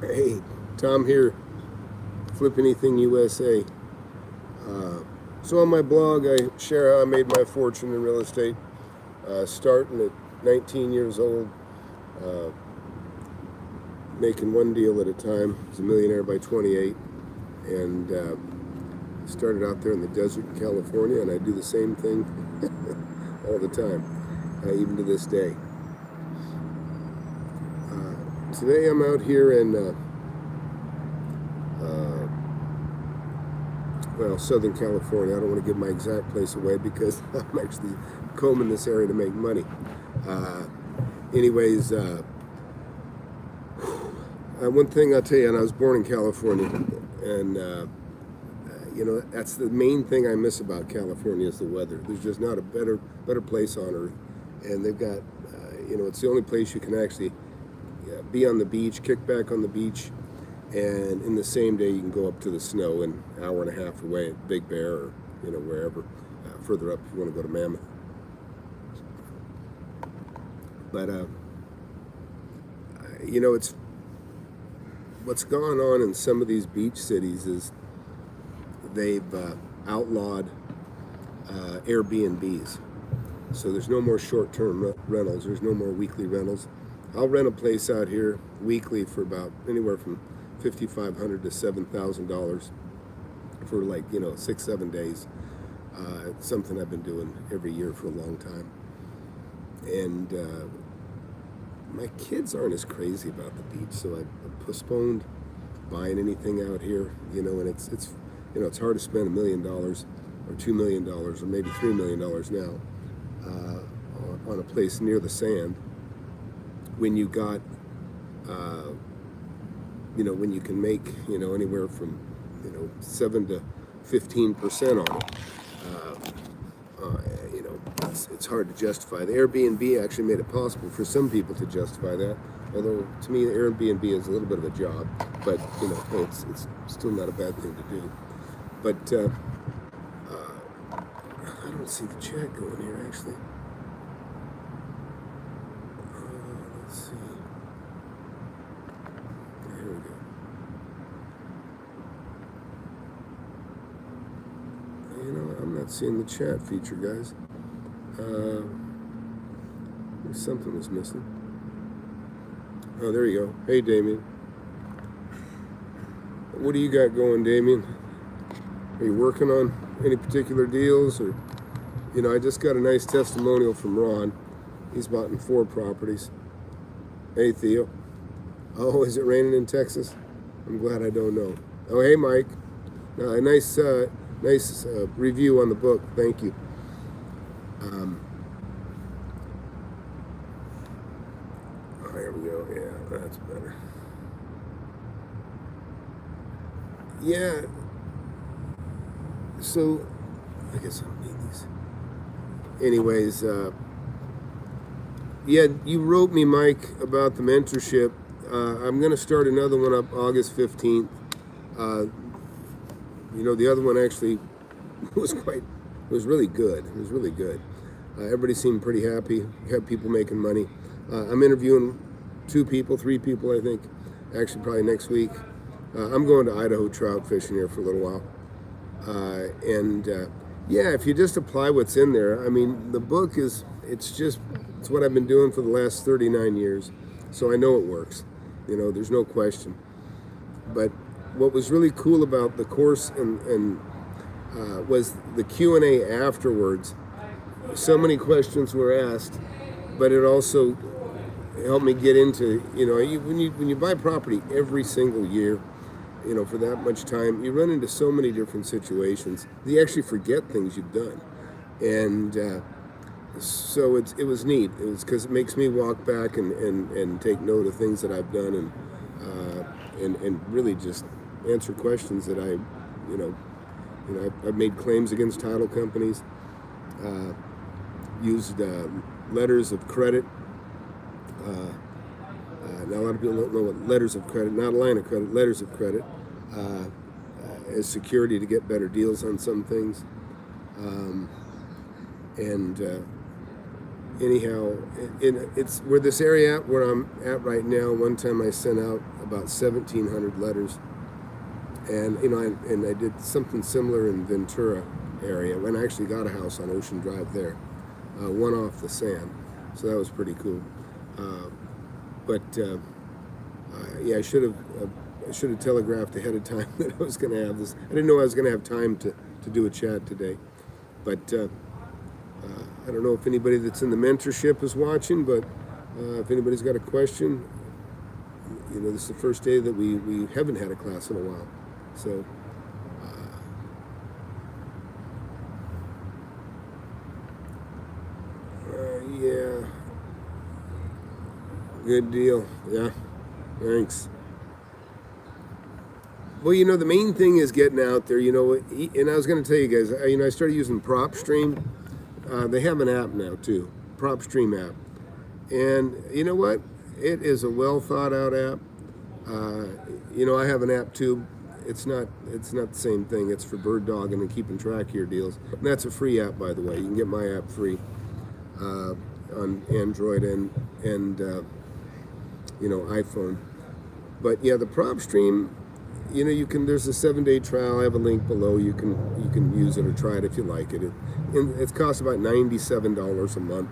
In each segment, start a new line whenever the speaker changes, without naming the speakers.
Hey, Tom here, FlipAnythingUSA. So on my blog, I share how I made my fortune in real estate, starting at 19 years old, uh, making one deal at a time. I was a millionaire by 28, and started out there in the desert in California, and I do the same thing all the time, even to this day. Today I'm out here in Southern California. I don't want to give my exact place away because I'm actually combing this area to make money. Anyways, one thing I'll tell you, and I was born in California, and that's the main thing I miss about California is the weather. There's just not a better place on earth, and they've got, it's the only place you can actually be on the beach, kick back on the beach, and in the same day you can go up to the snow an hour and a half away at Big Bear or wherever further up if you want to go to Mammoth. But it's what's gone on in some of these beach cities is they've outlawed Airbnbs. So there's no more short-term rentals. There's no more weekly rentals. I'll rent a place out here weekly for about anywhere from $5,500 to $7,000 for 6-7 days. It's something I've been doing every year for a long time. And my kids aren't as crazy about the beach, so I postponed buying anything out here. And it's hard to spend $1 million or $2 million or maybe $3 million now on a place near the sand when you got when you can make anywhere from 7 to 15% on it. It's hard to justify. The Airbnb actually made it possible for some people to justify that. Although to me, the Airbnb is a little bit of a job, but it's still not a bad thing to do. But I don't see the chat going here actually. Let's see. Here we go. I'm not seeing the chat feature, guys. Something was missing. Oh, there you go. Hey, Damien. What do you got going, Damien? Are you working on any particular deals? Or, I just got a nice testimonial from Ron. He's bought in 4 properties. Hey, Theo. Oh, is it raining in Texas? I'm glad I don't know. Oh, hey, Mike. A nice review on the book. Thank you. There we go. Yeah, that's better. Yeah. So, I guess I'll need these. Anyways, you wrote me, Mike, about the mentorship. I'm going to start another one up August 15th. The other one actually was really good. It was really good. Everybody seemed pretty happy. We have people making money. I'm interviewing 3 people, I think. Actually, probably next week. I'm going to Idaho trout fishing here for a little while. If you just apply what's in there, I mean, the book it's what I've been doing for the last 39 years. So I know it works. There's no question. But what was really cool about the course and was the Q&A afterwards. So many questions were asked, but it also helped me get into, when you buy property every single year, for that much time, you run into so many different situations. You actually forget things you've done. And so it was neat. It was because it makes me walk back and take note of things that I've done and really just answer questions that I've made claims against title companies, used letters of credit. Now a lot of people don't know what letters of credit, not a line of credit, letters of credit, as security to get better deals on some things. anyhow, it's where this area where I'm at right now. One time I sent out about 1,700 letters, and I did something similar in Ventura area when I actually got a house on Ocean Drive there, one off the sand, so that was pretty cool. Yeah, I should have telegraphed ahead of time that I was going to have this. I didn't know I was going to have time to do a chat today, but I don't know if anybody that's in the mentorship is watching, but if anybody's got a question, this is the first day that we haven't had a class in a while, so. Yeah, good deal. Yeah, thanks. Well, the main thing is getting out there, and I was going to tell you guys, I started using Propstream. They have an app now too, Propstream app. And you know what? It is a well thought out app. I have an app too. It's not the same thing. It's for Birddogging and keeping track of your deals. And that's a free app, by the way. You can get my app free on Android and iPhone. But yeah, the Propstream, there's a 7-day trial. I have a link below. You can use it or try it if you like it. It costs about $97 a month.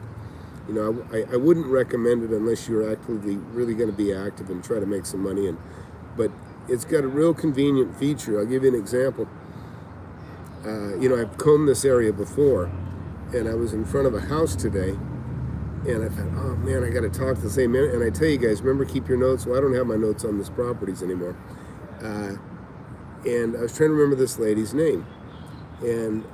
I wouldn't recommend it unless you're actively really going to be active and try to make some money. But it's got a real convenient feature. I'll give you an example. I've combed this area before, and I was in front of a house today, and I thought, oh man, I got to talk to the same man. And I tell you guys, remember, keep your notes. Well, I don't have my notes on this properties anymore. And I was trying to remember this lady's name, and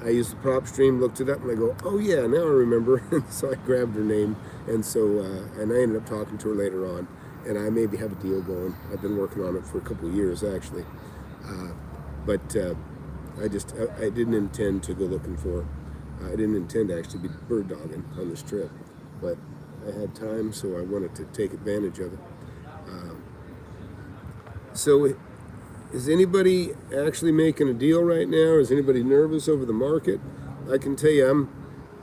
I used the Propstream, looked it up, and I go, oh yeah, now I remember. And so I grabbed her name, and and I ended up talking to her later on, and I maybe have a deal going. I've been working on it for a couple of years actually, but I didn't intend to go looking for her. I didn't intend to actually be Birddogging on this trip, but I had time, so I wanted to take advantage of it. So is anybody actually making a deal right now? Is anybody nervous over the market? I can tell you,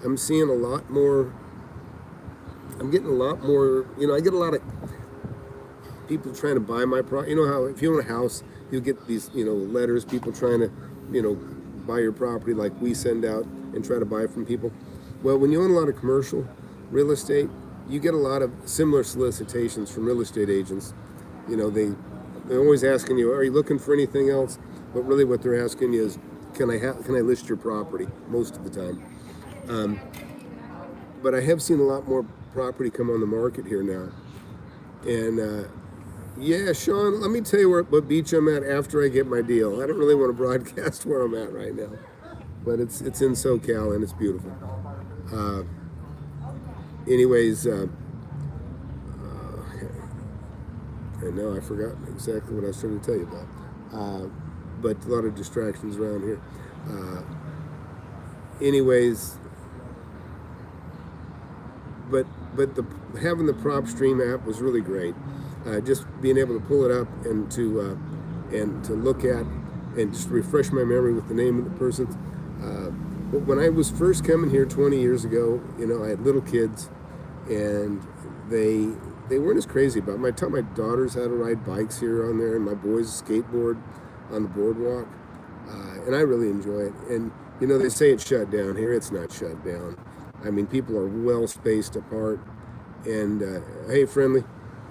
I'm seeing a lot more. I'm getting a lot more. I get a lot of people trying to buy my property. You know how if you own a house, you'll get these letters, people trying to buy your property, like we send out and try to buy from people. Well, when you own a lot of commercial real estate, you get a lot of similar solicitations from real estate agents. They're always asking you, are you looking for anything else? But really what they're asking you is, can I list your property most of the time? But I have seen a lot more property come on the market here now. And yeah, Sean, let me tell you what beach I'm at after I get my deal. I don't really want to broadcast where I'm at right now, but it's in SoCal and it's beautiful. Anyways, and now I forgot exactly what I was trying to tell you about. But a lot of distractions around here. Anyways, but having the Propstream app was really great. Just being able to pull it up and to look at and just refresh my memory with the name of the person. But when I was first coming here 20 years ago, I had little kids, and they weren't as crazy about it. I taught my daughters how to ride bikes here on there, and my boys skateboard on the boardwalk, and I really enjoy it. And they say it's shut down here. It's not shut down. I mean, people are well spaced apart, and hey, friendly,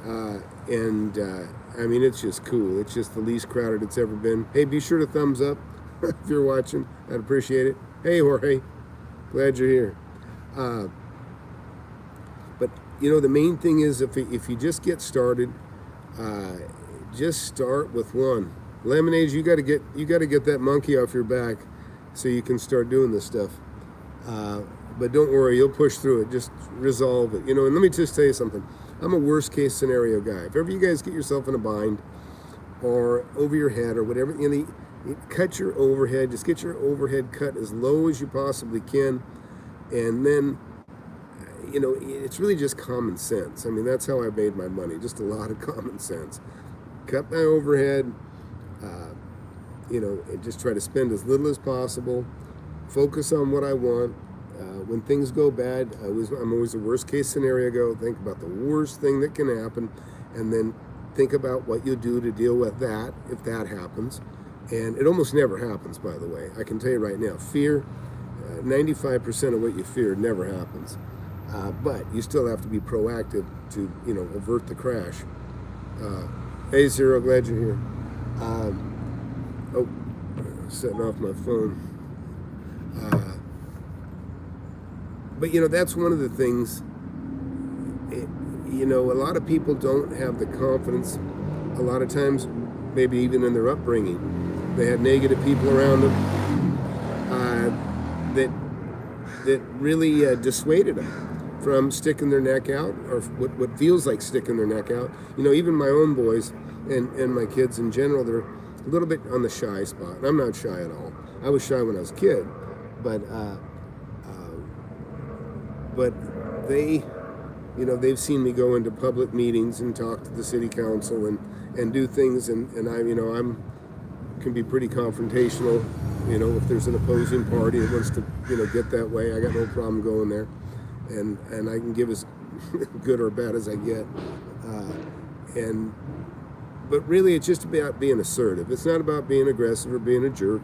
I mean, it's just cool. It's just the least crowded it's ever been. Hey, be sure to thumbs up if you're watching. I'd appreciate it. Hey, Jorge, glad you're here. But the main thing is if you just get started, just start with one. Lemonade, you got to get that monkey off your back so you can start doing this stuff. But don't worry, you'll push through it. Just resolve it. And let me just tell you something. I'm a worst case scenario guy. If ever you guys get yourself in a bind or over your head or whatever, you cut your overhead. Just get your overhead cut as low as you possibly can, and then it's really just common sense. I mean, that's how I made my money. Just a lot of common sense. Cut my overhead. And just try to spend as little as possible. Focus on what I want. When things go bad, I'm always the worst case scenario. Think about the worst thing that can happen, and then think about what you do to deal with that if that happens. And it almost never happens, by the way. I can tell you right now, fear, 95% of what you fear never happens. But you still have to be proactive to, avert the crash. Hey, Zero, glad you're here. Setting off my phone. But that's one of the things. A lot of people don't have the confidence. A lot of times, maybe even in their upbringing, they had negative people around them that really dissuaded them from sticking their neck out, or what feels like sticking their neck out. Even my own boys and my kids in general, they're a little bit on the shy spot. And I'm not shy at all. I was shy when I was a kid, but they, they've seen me go into public meetings and talk to the city council and do things, and I'm can be pretty confrontational. If there's an opposing party that wants to get that way, I got no problem going there, and I can give as good or bad as I get, but really it's just about being assertive. It's not about being aggressive or being a jerk,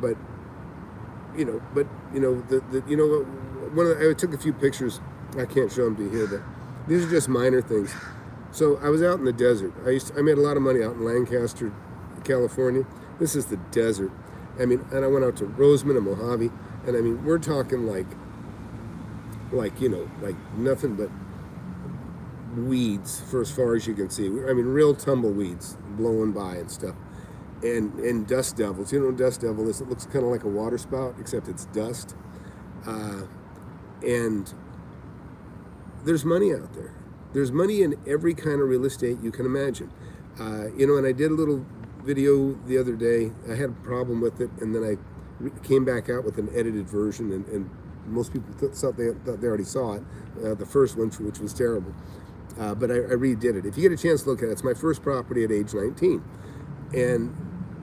but I took a few pictures. I can't show them to you here, but these are just minor things. So I was out in the desert. I made a lot of money out in Lancaster, California. This is the desert. And I went out to Roseman and Mojave, and we're talking like nothing but weeds for as far as you can see. Real tumbleweeds blowing by and stuff. And dust devils. Dust devil is, it looks kind of like a water spout, except it's dust. And there's money out there. There's money in every kind of real estate you can imagine. And I did a little video the other day. I had a problem with it, and then I came back out with an edited version, and most people thought they already saw it, the first one, which was terrible. But I redid it. If you get a chance to look at it, it's my first property at age 19. And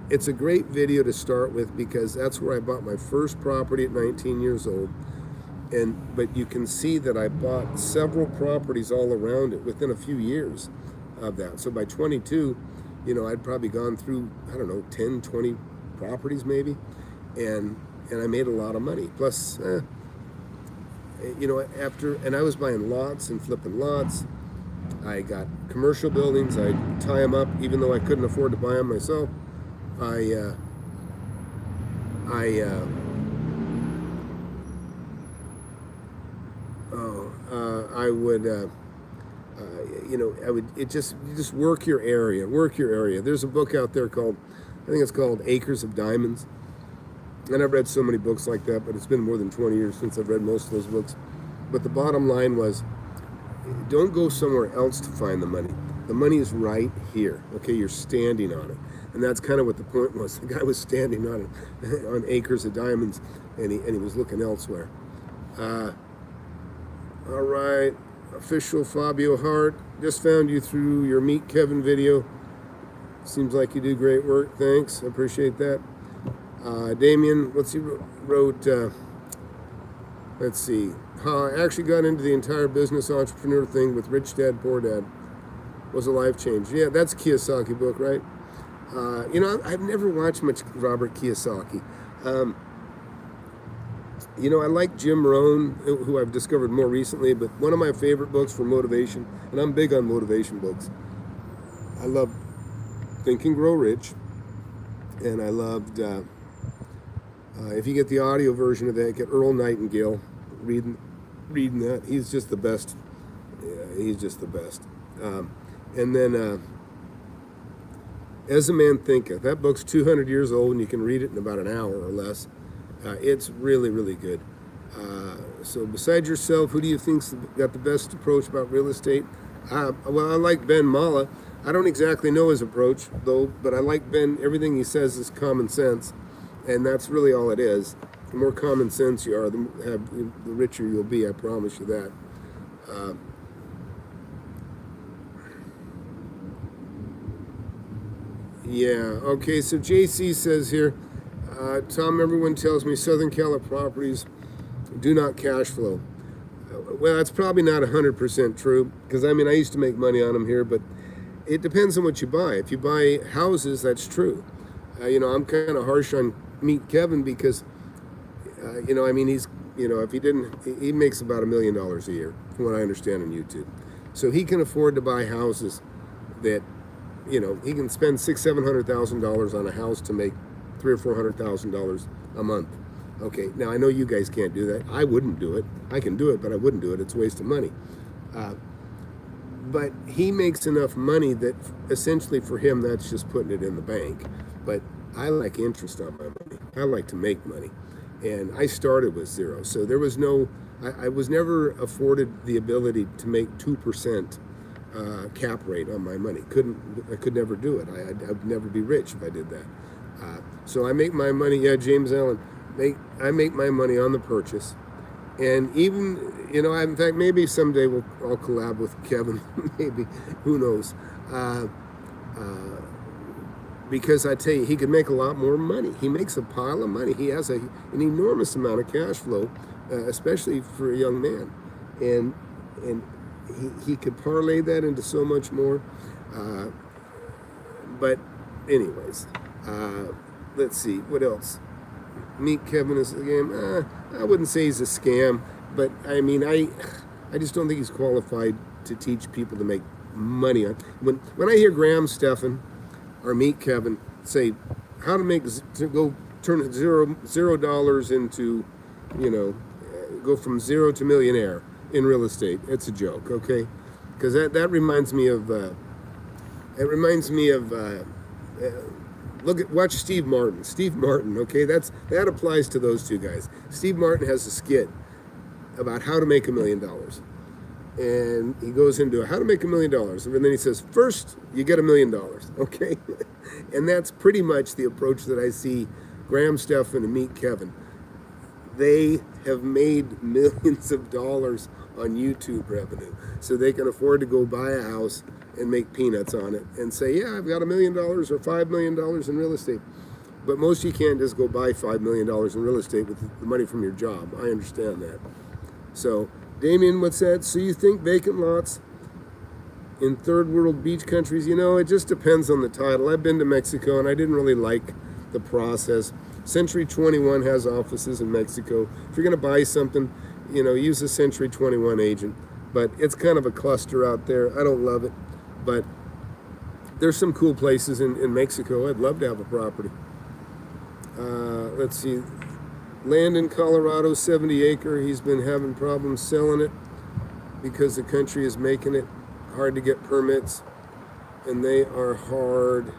it's a great video to start with because that's where I bought my first property at 19 years old. But you can see that I bought several properties all around it within a few years of that. So by 22, I'd probably gone through, 10, 20 properties maybe, and I made a lot of money. Plus, and I was buying lots and flipping lots. I got commercial buildings. I'd tie them up, even though I couldn't afford to buy them myself. You just work your area. There's a book out there called, I think it's called Acres of Diamonds. And I've read so many books like that, but it's been more than 20 years since I've read most of those books. But the bottom line was, don't go somewhere else to find the money. The money is right here. Okay, you're standing on it. And that's kind of what the point was. The guy was standing on it, on Acres of Diamonds, and he was looking elsewhere. All right, official Fabio Hart, just found you through your Meet Kevin video. Seems like you do great work. Thanks, I appreciate that. Damien, wrote, let's see, how I actually got into the entire business entrepreneur thing with Rich Dad, Poor Dad. Was a life change. Yeah, that's a Kiyosaki book, right? I've never watched much Robert Kiyosaki. I like Jim Rohn, who I've discovered more recently, but one of my favorite books for motivation, and I'm big on motivation books. I love Think and Grow Rich, and I loved, if you get the audio version of that, get Earl Nightingale reading that. He's just the best. Yeah, he's just the best. And then, As a Man Thinketh. That book's 200 years old, and you can read it in about an hour or less. It's really, really good. So besides yourself, who do you think's got the best approach about real estate? Well, I like Ben Malla. I don't exactly know his approach, though, but I like Ben. Everything he says is common sense, and that's really all it is. The more common sense you are, the richer you'll be, I promise you that. Yeah, okay, so JC says here, Tom, everyone tells me Southern Cali properties do not cash flow. Well, that's probably not 100% true, because I mean, I used to make money on them here, but it depends on what you buy. If you buy houses, that's true. I'm kind of harsh on Meet Kevin because, I mean, he's, if he didn't, he makes about $1 million a year, from what I understand on YouTube. So he can afford to buy houses that, he can spend $600,000-$700,000 on a house to make $300,000 or $400,000 a month. Okay, now I know you guys can't do that. I wouldn't do it. I can do it, but I wouldn't do it. It's a waste of money. But he makes enough money that essentially for him, that's just putting it in the bank. But I like interest on my money. I like to make money. And I started with zero. So there was I was never afforded the ability to make 2% cap rate on my money. I could never do it. I'd never be rich if I did that. So I make my money, James Allen, I make my money on the purchase. And even, in fact, maybe someday I'll collab with Kevin, maybe, who knows. Because I tell you, he could make a lot more money. He makes a pile of money. He has an enormous amount of cash flow, especially for a young man. And he could parlay that into so much more. But anyways, let's see, what else? Meet Kevin is a scam. I wouldn't say he's a scam, but I mean, I just don't think he's qualified to teach people to make money on. When I hear Graham Stephan or Meet Kevin say how to turn $0 into, go from zero to millionaire in real estate, it's a joke, okay? Because that reminds me of watch Steve Martin. Steve Martin, okay, that applies to those two guys. Steve Martin has a skit about how to make $1 million, and he goes into how to make $1 million, and then he says, first you get $1 million, okay? And that's pretty much the approach that I see Graham Stephan and Meet Kevin. They have made millions of dollars on YouTube revenue, so they can afford to go buy a house and make peanuts on it and say, yeah, I've got $1 million or $5 million in real estate. But most you can't just go buy $5 million in real estate with the money from your job. I understand that. So, Damien, what's that? So you think vacant lots in third world beach countries? It just depends on the title. I've been to Mexico and I didn't really like the process. Century 21 has offices in Mexico. If you're going to buy something, use a Century 21 agent. But it's kind of a cluster out there. I don't love it. But there's some cool places in Mexico. I'd love to have a property. Let's see. Land in Colorado, 70 acre. He's been having problems selling it because the country is making it hard to get permits. And they are hard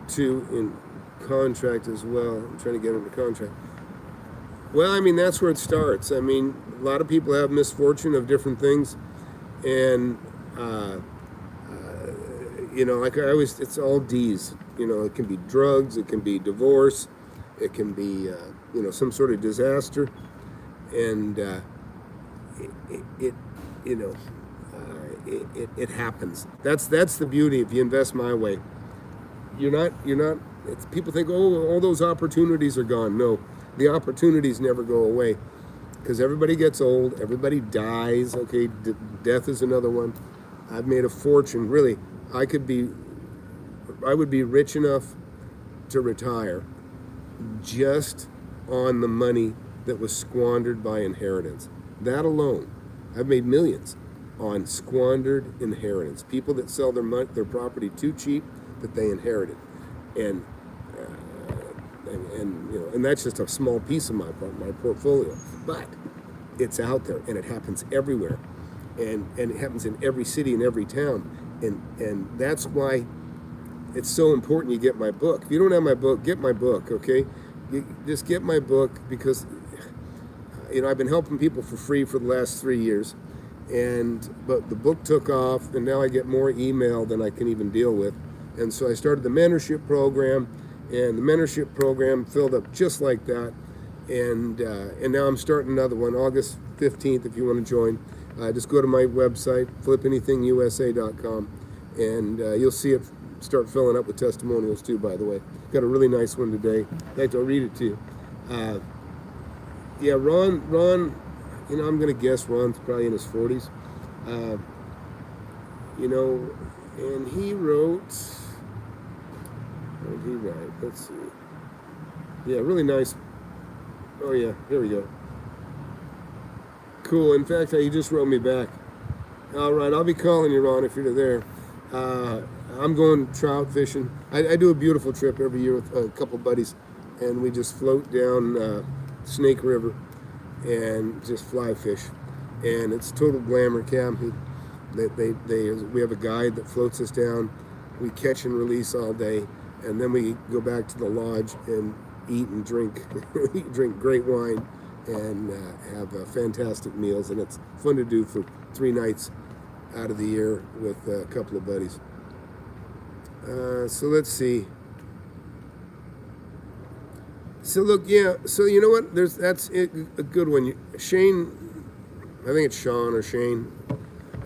to in contract as well. I'm trying to get him to contract. Well, I mean, that's where it starts. I mean, a lot of people have misfortune of different things. And like I always, it's all D's. It can be drugs, it can be divorce, it can be, some sort of disaster, and it happens. That's the beauty if you invest my way. You're not. People think, oh, all those opportunities are gone. No, the opportunities never go away. Because everybody gets old, everybody dies, okay, death is another one. I've made a fortune, really. I would be rich enough to retire just on the money that was squandered by inheritance. That alone, I've made millions on squandered inheritance. People that sell their property too cheap that they inherited. And that's just a small piece of my portfolio, but it's out there and it happens everywhere, and it happens in every city and every town, and that's why it's so important you get my book. If you don't have my book, get my book, okay? You just get my book because I've been helping people for free for the last 3 years, but the book took off, and now I get more email than I can even deal with, and so I started the mentorship program. And the mentorship program filled up just like that. And now I'm starting another one, August 15th, if you want to join. Just go to my website, FlipAnythingUSA.com, and you'll see it start filling up with testimonials too, by the way. Got a really nice one today. In fact, I'll read it to you. Yeah, Ron, you know, I'm going to guess Ron's probably in his 40s. Uh, you know, and he wrote, what did he write? Let's see. Yeah, really nice. Oh, yeah, here we go. Cool. In fact, he just wrote me back. All right, I'll be calling you, Ron, if you're there. I'm going trout fishing. I do a beautiful trip every year with a couple buddies, and we just float down Snake River and just fly fish. And it's total glamour camp. We have a guide that floats us down. We catch and release all day, and then we go back to the lodge and eat and drink, drink great wine, and have fantastic meals. And it's fun to do for 3 nights out of the year with a couple of buddies. So let's see. So look, yeah. So you know what? That's a good one. Shane, I think it's Sean or Shane.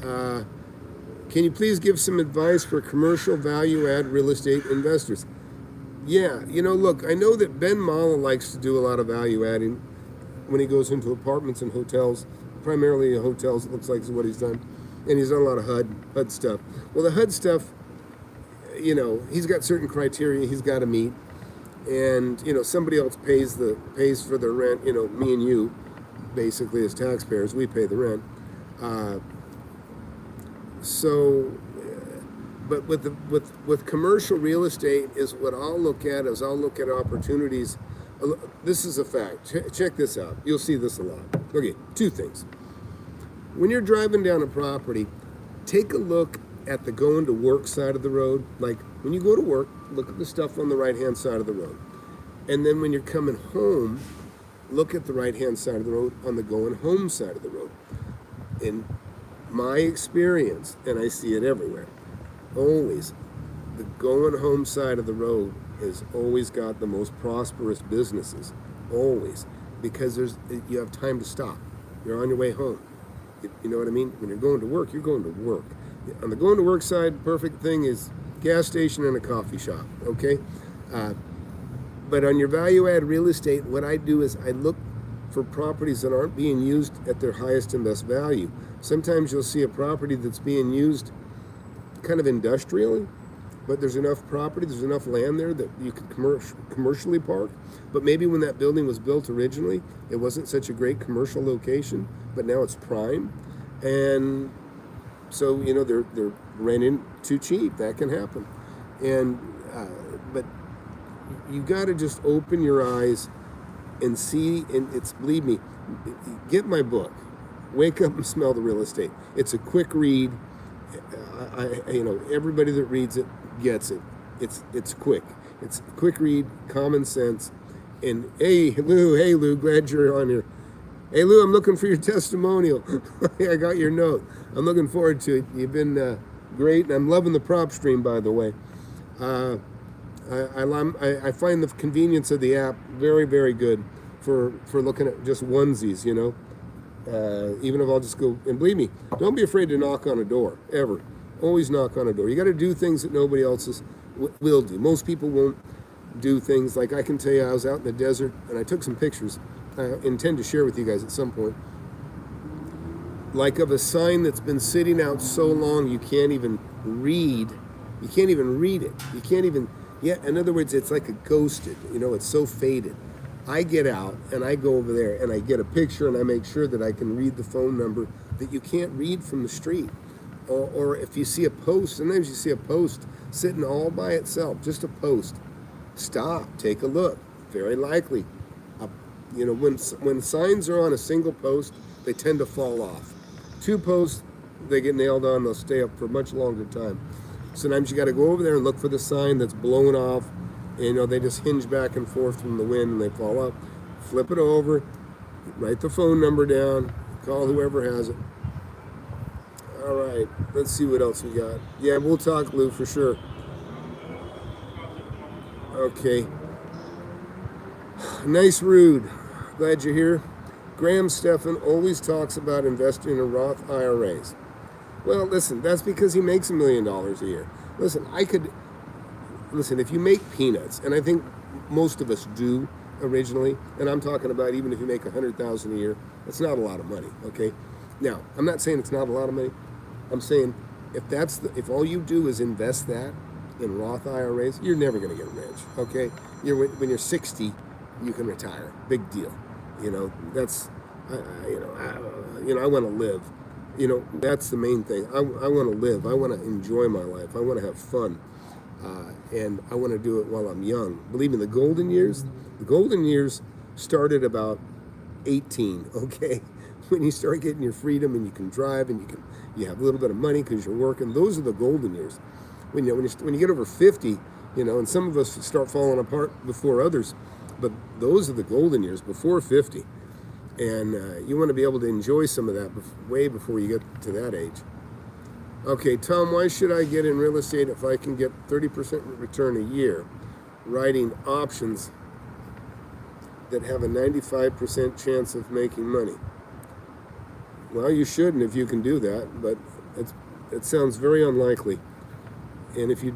Can you please give some advice for commercial value-add real estate investors? Yeah, you know, look, I know that Ben Mala likes to do a lot of value-adding when he goes into apartments and hotels, primarily hotels, it looks like is what he's done. And he's done a lot of HUD stuff. Well, the HUD stuff, you know, he's got certain criteria he's got to meet. And, you know, somebody else pays for the rent, you know, me and you, basically as taxpayers, we pay the rent. But with commercial real estate is what I'll look at opportunities. This is a fact. Check this out. You'll see this a lot. Okay, 2 things. When you're driving down a property, take a look at the going to work side of the road. Like when you go to work, look at the stuff on the right-hand side of the road. And then when you're coming home, look at the right-hand side of the road on the going home side of the road. In my experience, and I see it everywhere, always, the going home side of the road has always got the most prosperous businesses, always, because you have time to stop. You're on your way home. You know what I mean? When you're going to work, you're going to work. On the going to work side, perfect thing is gas station and a coffee shop, okay? But on your value-add real estate, what I do is I look for properties that aren't being used at their highest and best value. Sometimes you'll see a property that's being used kind of industrially, but there's enough property, there's enough land there that you could commercially park. But maybe when that building was built originally, it wasn't such a great commercial location, but now it's prime. And so, you know, they're renting too cheap. That can happen. And but you got to just open your eyes and see, and believe me, get my book, Wake Up and Smell the Real Estate. It's a quick read. You know, everybody that reads it gets it. It's quick. It's a quick read, common sense. And hey Lou, glad you're on here. Hey Lou, I'm looking for your testimonial. I got your note. I'm looking forward to it. You've been great, and I'm loving the Propstream, by the way. I find the convenience of the app very, very good for looking at just onesies, you know. Even if I'll just go, and believe me, don't be afraid to knock on a door, ever. Always knock on a door. You got to do things that nobody else will do. Most people won't do things. Like I can tell you, I was out in the desert, and I took some pictures. I intend to share with you guys at some point. Like of a sign that's been sitting out so long you can't even read. You can't even read it. You can't even, yeah, in other words, it's like a ghosted, you know, it's so faded. I get out and I go over there and I get a picture and I make sure that I can read the phone number that you can't read from the street. Or if you see a post, sometimes you see a post sitting all by itself, just a post. Stop, take a look. Very likely, you know, when signs are on a single post, they tend to fall off. 2 posts, they get nailed on, they'll stay up for a much longer time. Sometimes you got to go over there and look for the sign that's blown off. And, you know, they just hinge back and forth from the wind and they fall off. Flip it over, write the phone number down, call whoever has it. All right, let's see what else we got. Yeah, we'll talk, Lou, for sure. Okay. Nice Rude. Glad you're here. Graham Stephan always talks about investing in Roth IRAs. Well, listen, that's because he makes $1 million a year. Listen, if you make peanuts, and I think most of us do originally, and I'm talking about even if you make $100,000 a year, that's not a lot of money. Okay, now I'm not saying it's not a lot of money. I'm saying if all you do is invest that in Roth IRAs, you're never going to get rich. Okay, when you're 60, you can retire. Big deal. That's I want to live. That's the main thing. I want to live. I want to enjoy my life. I want to have fun. And I want to do it while I'm young. Believe me, the golden years started about 18, okay? When you start getting your freedom and you can drive and you have a little bit of money because you're working, those are the golden years. When you get over 50, and some of us start falling apart before others, but those are the golden years, before 50. And you want to be able to enjoy some of that way before you get to that age. Okay, Tom, why should I get in real estate if I can get 30% return a year, writing options that have a 95% chance of making money? Well, you shouldn't if you can do that, but it sounds very unlikely. And if you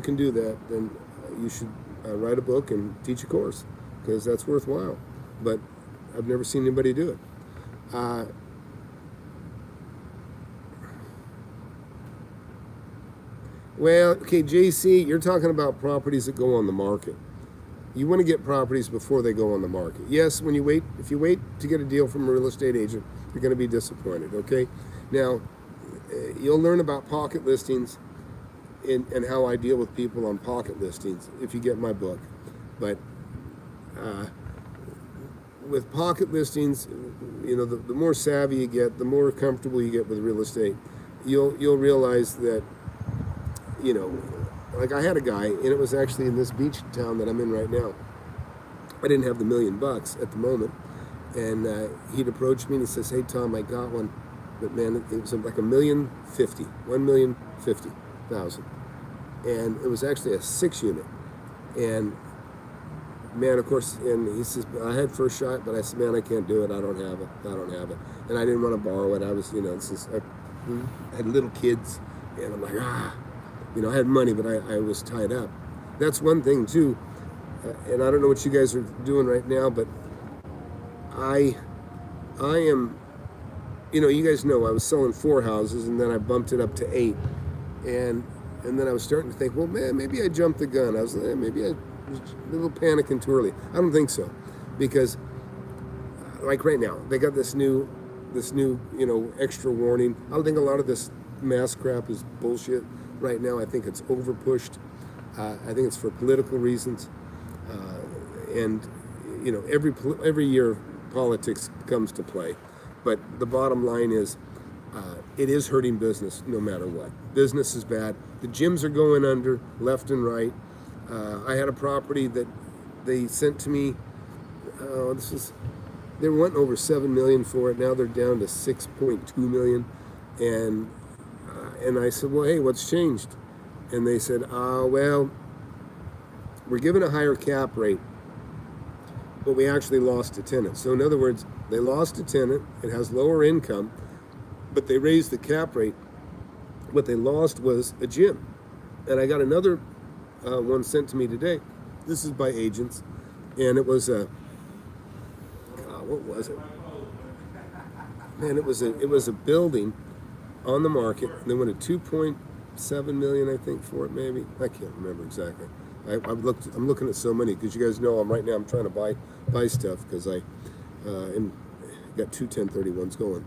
can do that, then you should write a book and teach a course, because that's worthwhile. But I've never seen anybody do it. Well, okay, JC, you're talking about properties that go on the market. You want to get properties before they go on the market. Yes, if you wait to get a deal from a real estate agent, you're going to be disappointed, okay? Now, you'll learn about pocket listings and how I deal with people on pocket listings if you get my book. But with pocket listings, the more savvy you get, the more comfortable you get with real estate, you'll realize that, like I had a guy, and it was actually in this beach town that I'm in right now. I didn't have the $1 million at the moment, and he'd approached me and he says, "Hey Tom, I got one, but man, it was like $1,050,000, and it was actually a 6-unit, and man, of course, and he says, I had first shot, but I said, man, I can't do it. I don't have it, and I didn't want to borrow it. I was, I had little kids, and I'm like, I had money, but I was tied up. That's one thing too, and I don't know what you guys are doing right now, but I am, you guys know I was selling 4 houses, and then I bumped it up to 8, and then I was starting to think, well, man, maybe I jumped the gun. I was maybe I was a little panicking too early. I don't think so, because like right now they got this new extra warning. I don't think a lot of this mask crap is bullshit. Right now, I think it's overpushed. I think it's for political reasons, and every year politics comes to play. But the bottom line is, it is hurting business no matter what. Business is bad. The gyms are going under left and right. I had a property that they sent to me. They were wanting over $7 million for it. Now they're down to $6.2 million, and I said, well, hey, what's changed? And they said, well, we're given a higher cap rate, but we actually lost a tenant. So in other words, they lost a tenant. It has lower income, but they raised the cap rate. What they lost was a gym. And I got another one sent to me today. This is by agents, and it was what was it? Man, it was a building on the market. They went at 2.7 million, I think, for it. Maybe I can't remember exactly. I'm looking at so many, because you guys know I'm trying to buy stuff, because I got 2 1031s going.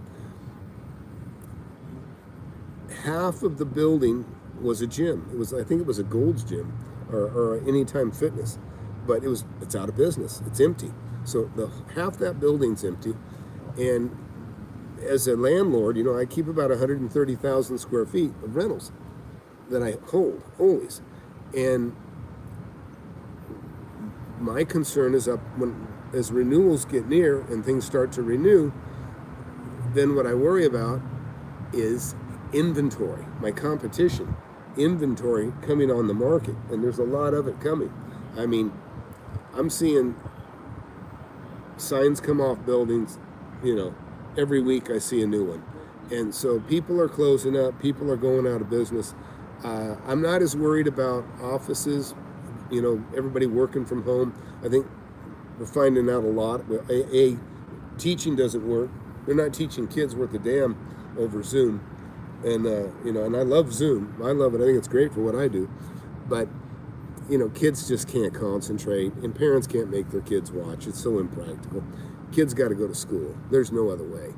Half of the building was a gym. I think it was a Gold's Gym or Anytime Fitness, but it's out of business. It's empty. So half that building's empty, and as a landlord, I keep about 130,000 square feet of rentals that I hold always, and my concern is as renewals get near and things start to renew, then what I worry about is inventory, my competition, inventory coming on the market, and there's a lot of it coming. I mean, I'm seeing signs come off buildings, every week I see a new one. And so people are closing up, people are going out of business. I'm not as worried about offices, everybody working from home. I think we're finding out a lot. Teaching doesn't work. They're not teaching kids worth a damn over Zoom. And, and I love Zoom. I love it. I think it's great for what I do. But, kids just can't concentrate, and parents can't make their kids watch. It's so impractical. Kids got to go to school. There's no other way.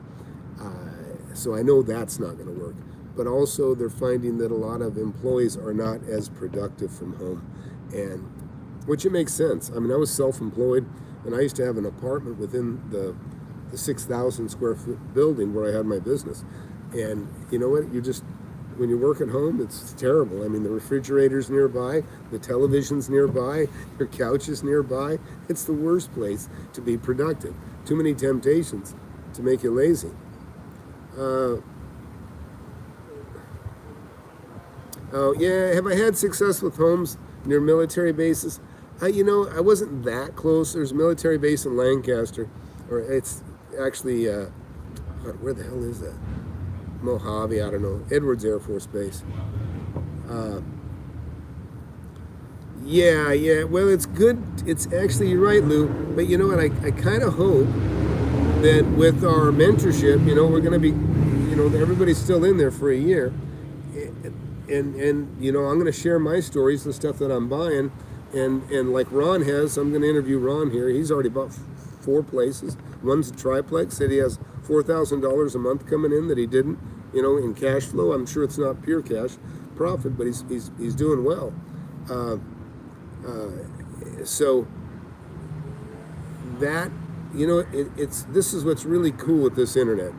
So I know that's not going to work. But also they're finding that a lot of employees are not as productive from home, and which it makes sense. I mean, I was self-employed, and I used to have an apartment within the 6,000 square foot building where I had my business. And you know what? When you work at home, it's terrible. I mean, the refrigerator's nearby, the television's nearby, your couch is nearby. It's the worst place to be productive. Too many temptations to make you lazy. Have I had success with homes near military bases? I wasn't that close. There's a military base in Lancaster, or it's actually, where the hell is that? Mojave, I don't know. Edwards Air Force Base. Well, it's good. It's actually, you're right, Lou. But you know what? I kind of hope that with our mentorship, we're going to be, everybody's still in there for a year. And I'm going to share my stories, the stuff that I'm buying. And like Ron has, I'm going to interview Ron here. He's already bought 4 places. One's a triplex. Said he has $4,000 a month coming in that he didn't, in cash flow. I'm sure it's not pure cash profit, but he's doing well. So that, this is what's really cool with this internet.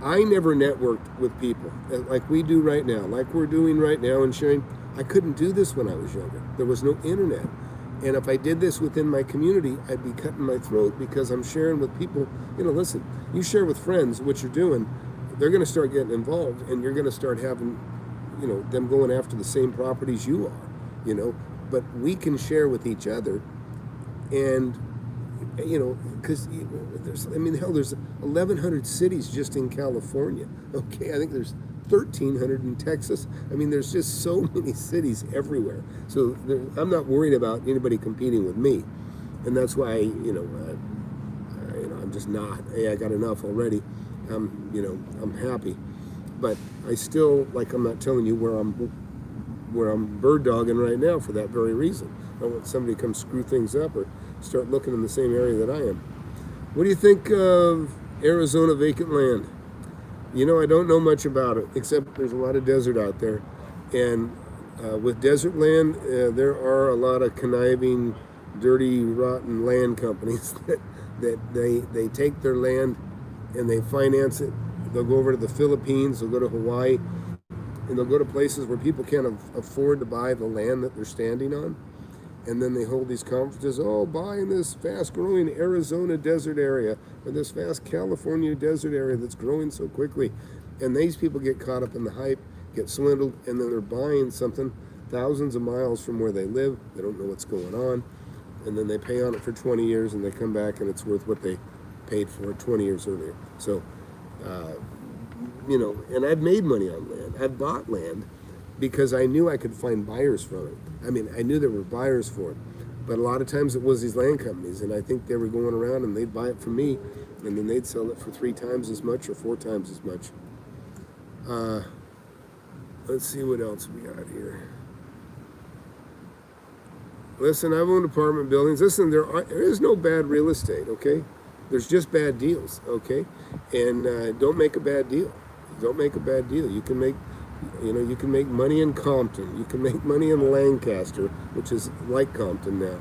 I never networked with people like we do right now, like we're doing right now and sharing. I couldn't do this when I was younger. There was no internet. And if I did this within my community, I'd be cutting my throat because I'm sharing with people. Listen, you share with friends what you're doing, they're going to start getting involved, and you're going to start having, them going after the same properties you are, But we can share with each other, and, because there's 1,100 cities just in California. Okay, I think there's 1,300 in Texas. I mean, there's just so many cities everywhere. So I'm not worried about anybody competing with me, and that's why I'm just not. Hey, I got enough already. I'm happy, but I still I'm not telling you where I'm bird dogging right now for that very reason. I don't want somebody to come screw things up or start looking in the same area that I am. What do you think of Arizona vacant land? I don't know much about it, except there's a lot of desert out there. And with desert land, there are a lot of conniving, dirty, rotten land companies that they take their land and they finance it. They'll go over to the Philippines, they'll go to Hawaii, and they'll go to places where people can't afford to buy the land that they're standing on. And then they hold these conferences, buy in this fast-growing Arizona desert area, or this fast California desert area that's growing so quickly. And these people get caught up in the hype, get swindled, and then they're buying something thousands of miles from where they live. They don't know what's going on. And then they pay on it for 20 years, and they come back, and it's worth what they paid for it 20 years earlier. So, and I've made money on land. I've bought land because I knew I could find buyers from it. I mean, I knew there were buyers for it, but a lot of times it was these land companies, and I think they were going around and they'd buy it from me, and then they'd sell it for 3 times as much or 4 times as much. Let's see what else we got here. Listen, I've owned apartment buildings. Listen, there is no bad real estate, okay? There's just bad deals, okay? And don't make a bad deal. Don't make a bad deal. You can make money in Compton. You can make money in Lancaster, which is like Compton now.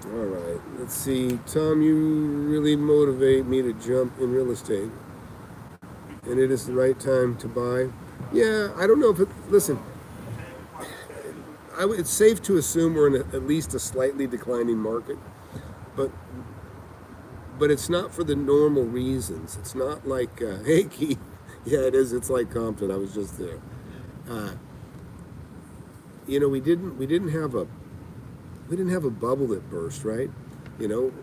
All right, let's see. Tom, you really motivate me to jump in real estate. And it is the right time to buy. Yeah, I don't know if listen, it's safe to assume we're in at least a slightly declining market, but it's not for the normal reasons. It's not like, hey, Keith. Yeah, it is. It's like Compton. I was just there. We didn't have a bubble that burst, right? We don't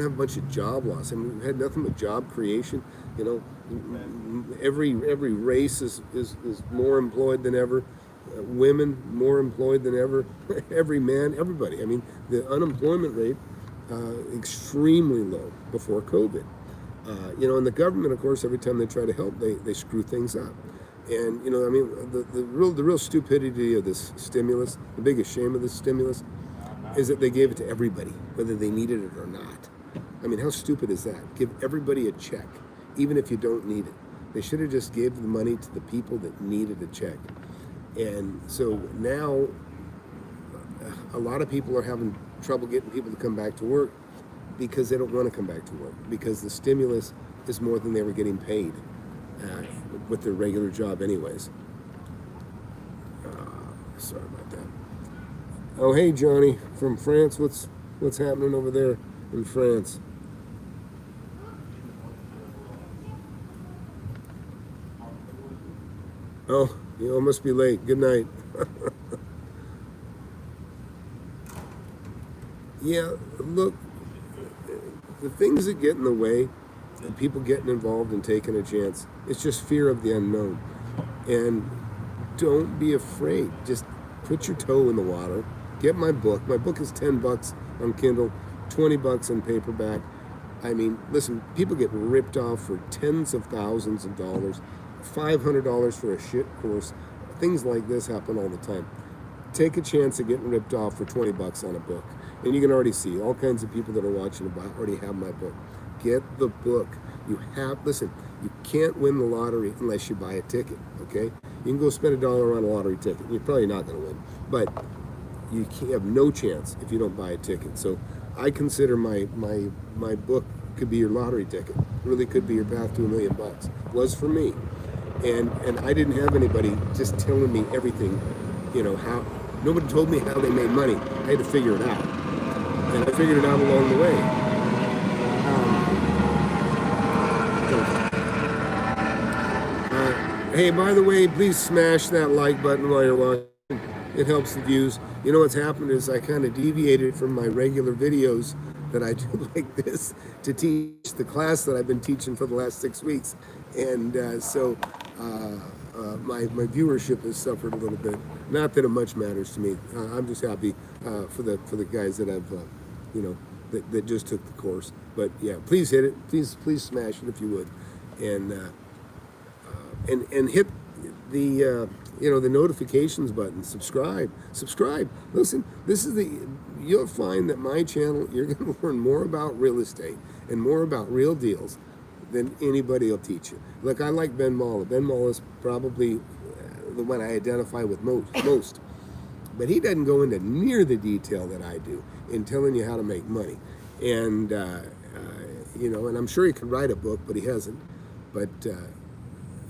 have a bunch of job loss. I mean, we've had nothing but job creation. Every race is more employed than ever. women more employed than ever, every man, everybody. I mean, the unemployment rate extremely low before COVID. And the government, of course, every time they try to help, they screw things up. And I mean, the real stupidity of this stimulus, the biggest shame of this stimulus, is that they gave it to everybody, whether they needed it or not. I mean, how stupid is that? Give everybody a check, even if you don't need it. They should have just gave the money to the people that needed a check. And so now, a lot of people are having trouble getting people to come back to work because they don't want to come back to work, because the stimulus is more than they were getting paid with their regular job anyways. Sorry about that. Oh, hey, Johnny from France. What's happening over there in France? Oh, you all must be late. Good night. Yeah, look, the things that get in the way of people getting involved and taking a chance, it's just fear of the unknown. And don't be afraid. Just put your toe in the water. Get my book. My book is $10 on Kindle, $20 on paperback. I mean, listen, people get ripped off for tens of thousands of dollars, $500 for a shit course. Things like this happen all the time. Take a chance of getting ripped off for $20 on a book. And you can already see all kinds of people that are watching already have my book. Get the book. Listen, you can't win the lottery unless you buy a ticket, okay? You can go spend $1 on a lottery ticket. You're probably not going to win. But you have no chance if you don't buy a ticket. So I consider my book could be your lottery ticket. It really could be your path to $1 million. It was for me. And I didn't have anybody just telling me everything, how. Nobody told me how they made money. I had to figure it out. And I figured it out along the way. Hey, by the way, please smash that like button while you're watching. It helps the views. You know what's happened is I kind of deviated from my regular videos that I do like this to teach the class that I've been teaching for the last 6 weeks. And my viewership has suffered a little bit. Not that it much matters to me. I'm just happy for the guys that I've, that just took the course. But yeah, please hit it. Please smash it if you would, and hit the the notifications button. Subscribe. Listen, you'll find that my channel, you're going to learn more about real estate and more about real deals than anybody will teach you. Look, I like Ben Malla. Ben Malla is probably the one I identify with most. But he doesn't go into near the detail that I do in telling you how to make money. And, and I'm sure he could write a book, but he hasn't. But the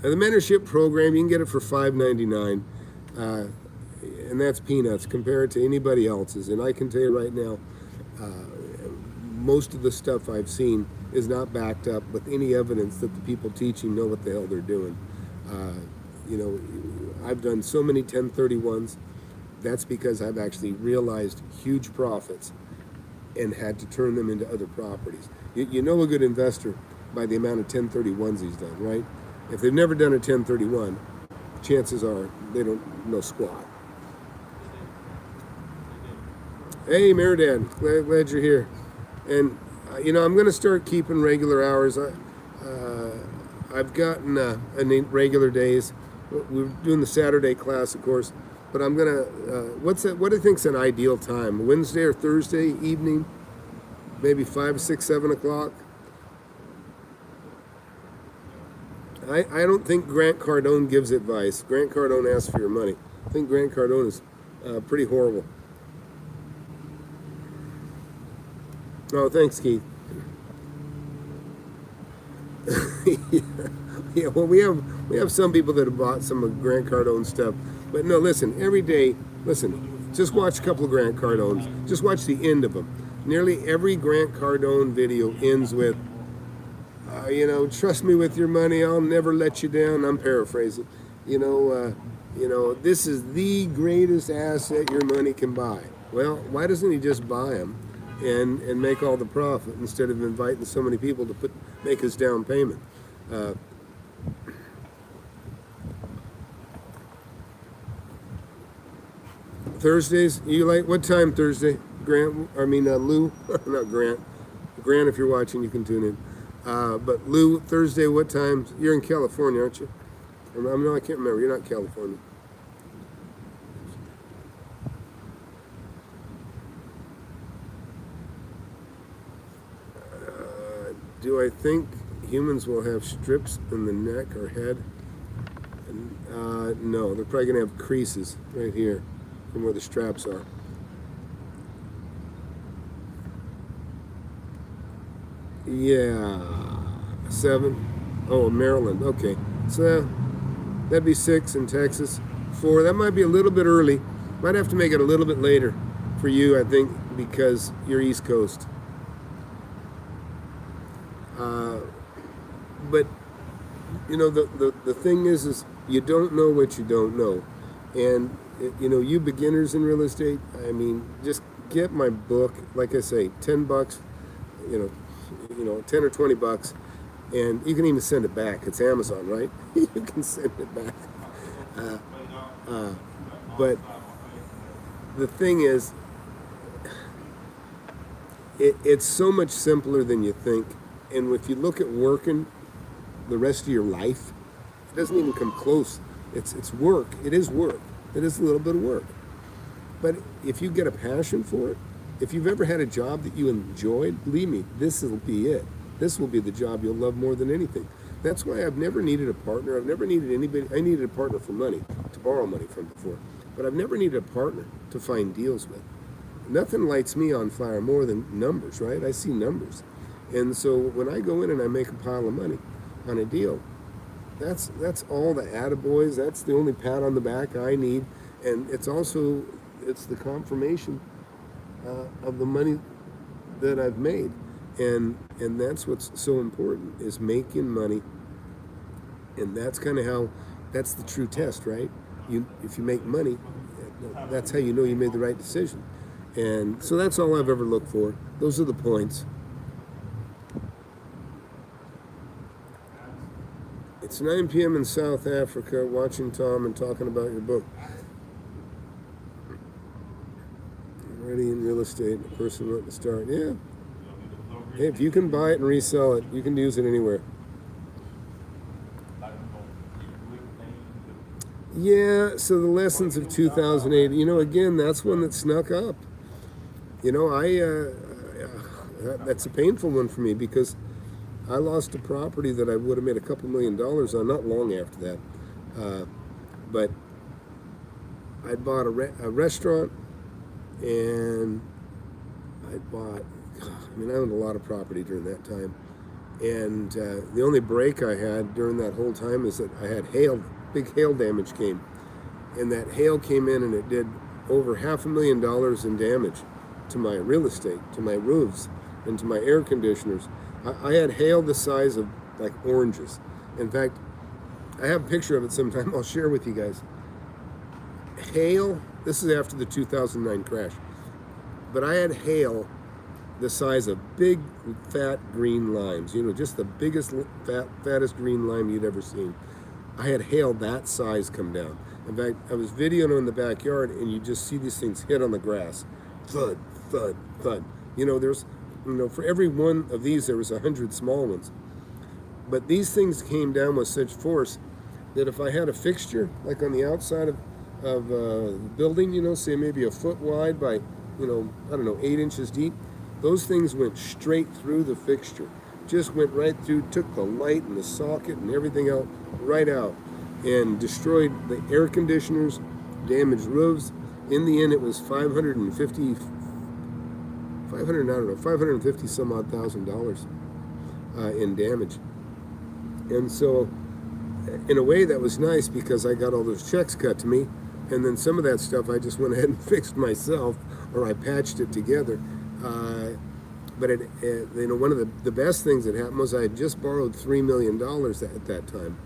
mentorship program, you can get it for $5.99. And that's peanuts compared to anybody else's. And I can tell you right now, most of the stuff I've seen is not backed up with any evidence that the people teaching know what the hell they're doing. I've done so many 1031s. That's because I've actually realized huge profits and had to turn them into other properties. You know a good investor by the amount of 1031s he's done, right? If they've never done a 1031, chances are they don't know squat. Hey, Meridan, glad you're here. And, I'm going to start keeping regular hours. I've gotten regular days. We're doing the Saturday class, of course. But I'm going to, what do you think's an ideal time? Wednesday or Thursday evening? Maybe 5, 6, 7 o'clock? I don't think Grant Cardone gives advice. Grant Cardone asks for your money. I think Grant Cardone is pretty horrible. Oh, thanks, Keith. yeah, well, we have some people that have bought some of Grant Cardone stuff. But no, listen, every day, just watch a couple of Grant Cardones. Just watch the end of them. Nearly every Grant Cardone video ends with, trust me with your money, I'll never let you down. I'm paraphrasing. This is the greatest asset your money can buy. Well, why doesn't he just buy them and make all the profit instead of inviting so many people to make his down payment? Thursdays, you like, what time Thursday? Grant, Lou, not Grant. Grant, if you're watching, you can tune in. But Lou, Thursday, what time? You're in California, aren't you? No, I can't remember. You're not in California. Do I think humans will have strips in the neck or head? No, they're probably going to have creases right here from where the straps are. Yeah, 7. Oh, Maryland. Okay, so that'd be 6 in Texas. 4. That might be a little bit early. Might have to make it a little bit later for you, I think, because you're East Coast. But you know, the thing is you don't know what you don't know, and you know, you beginners in real estate, I mean, just get my book. Like I say, $10. You know, 10 or 20 bucks, and you can even send it back. It's Amazon, right? You can send it back. But the thing is, it's so much simpler than you think. And if you look at working the rest of your life, it doesn't even come close. It's work. It is work. It is a little bit of work. But if you get a passion for it, if you've ever had a job that you enjoyed, believe me, this will be it. This will be the job you'll love more than anything. That's why I've never needed a partner. I've never needed anybody. I needed a partner for money, to borrow money from before. But I've never needed a partner to find deals with. Nothing lights me on fire more than numbers, right? I see numbers. And so when I go in and I make a pile of money on a deal, that's all the attaboys. That's the only pat on the back I need. And it's the confirmation of the money that I've made. And that's what's so important, is making money. And that's kind of that's the true test, right? If you make money, that's how you know you made the right decision. And so that's all I've ever looked for. Those are the points. It's 9 p.m. in South Africa, watching Tom and talking about your book. Already in real estate, a person wanting to start. Yeah. Hey, if you can buy it and resell it, you can use it anywhere. Yeah, so the lessons of 2008, you know, again, that's one that snuck up. You know, that's a painful one for me, because I lost a property that I would have made a couple $1 million on not long after that. But I bought a restaurant, and I owned a lot of property during that time. And the only break I had during that whole time is that I had hail. Big hail damage came. And that hail came in, and it did over $500,000 in damage to my real estate, to my roofs, and to my air conditioners. I had hail the size of like oranges. In fact, I have a picture of it sometime I'll share with you guys. Hail, this is after the 2009 crash, but I had hail the size of big, fat green limes. You know, just the biggest, fattest green lime you'd ever seen. I had hail that size come down. In fact, I was videoing in the backyard, and you just see these things hit on the grass. Thud, thud, thud. You know, for every one of these, there was 100 small ones. But these things came down with such force that if I had a fixture, like on the outside of the building, you know, say maybe a foot wide by, 8 inches deep, those things went straight through the fixture. Just went right through, took the light and the socket and everything out, right out, and destroyed the air conditioners, damaged roofs. In the end, it was $550 some odd $1,000 in damage. And so, in a way, that was nice, because I got all those checks cut to me, and then some of that stuff I just went ahead and fixed myself, or I patched it together. But one of the best things that happened was I had just borrowed $3 million at that time,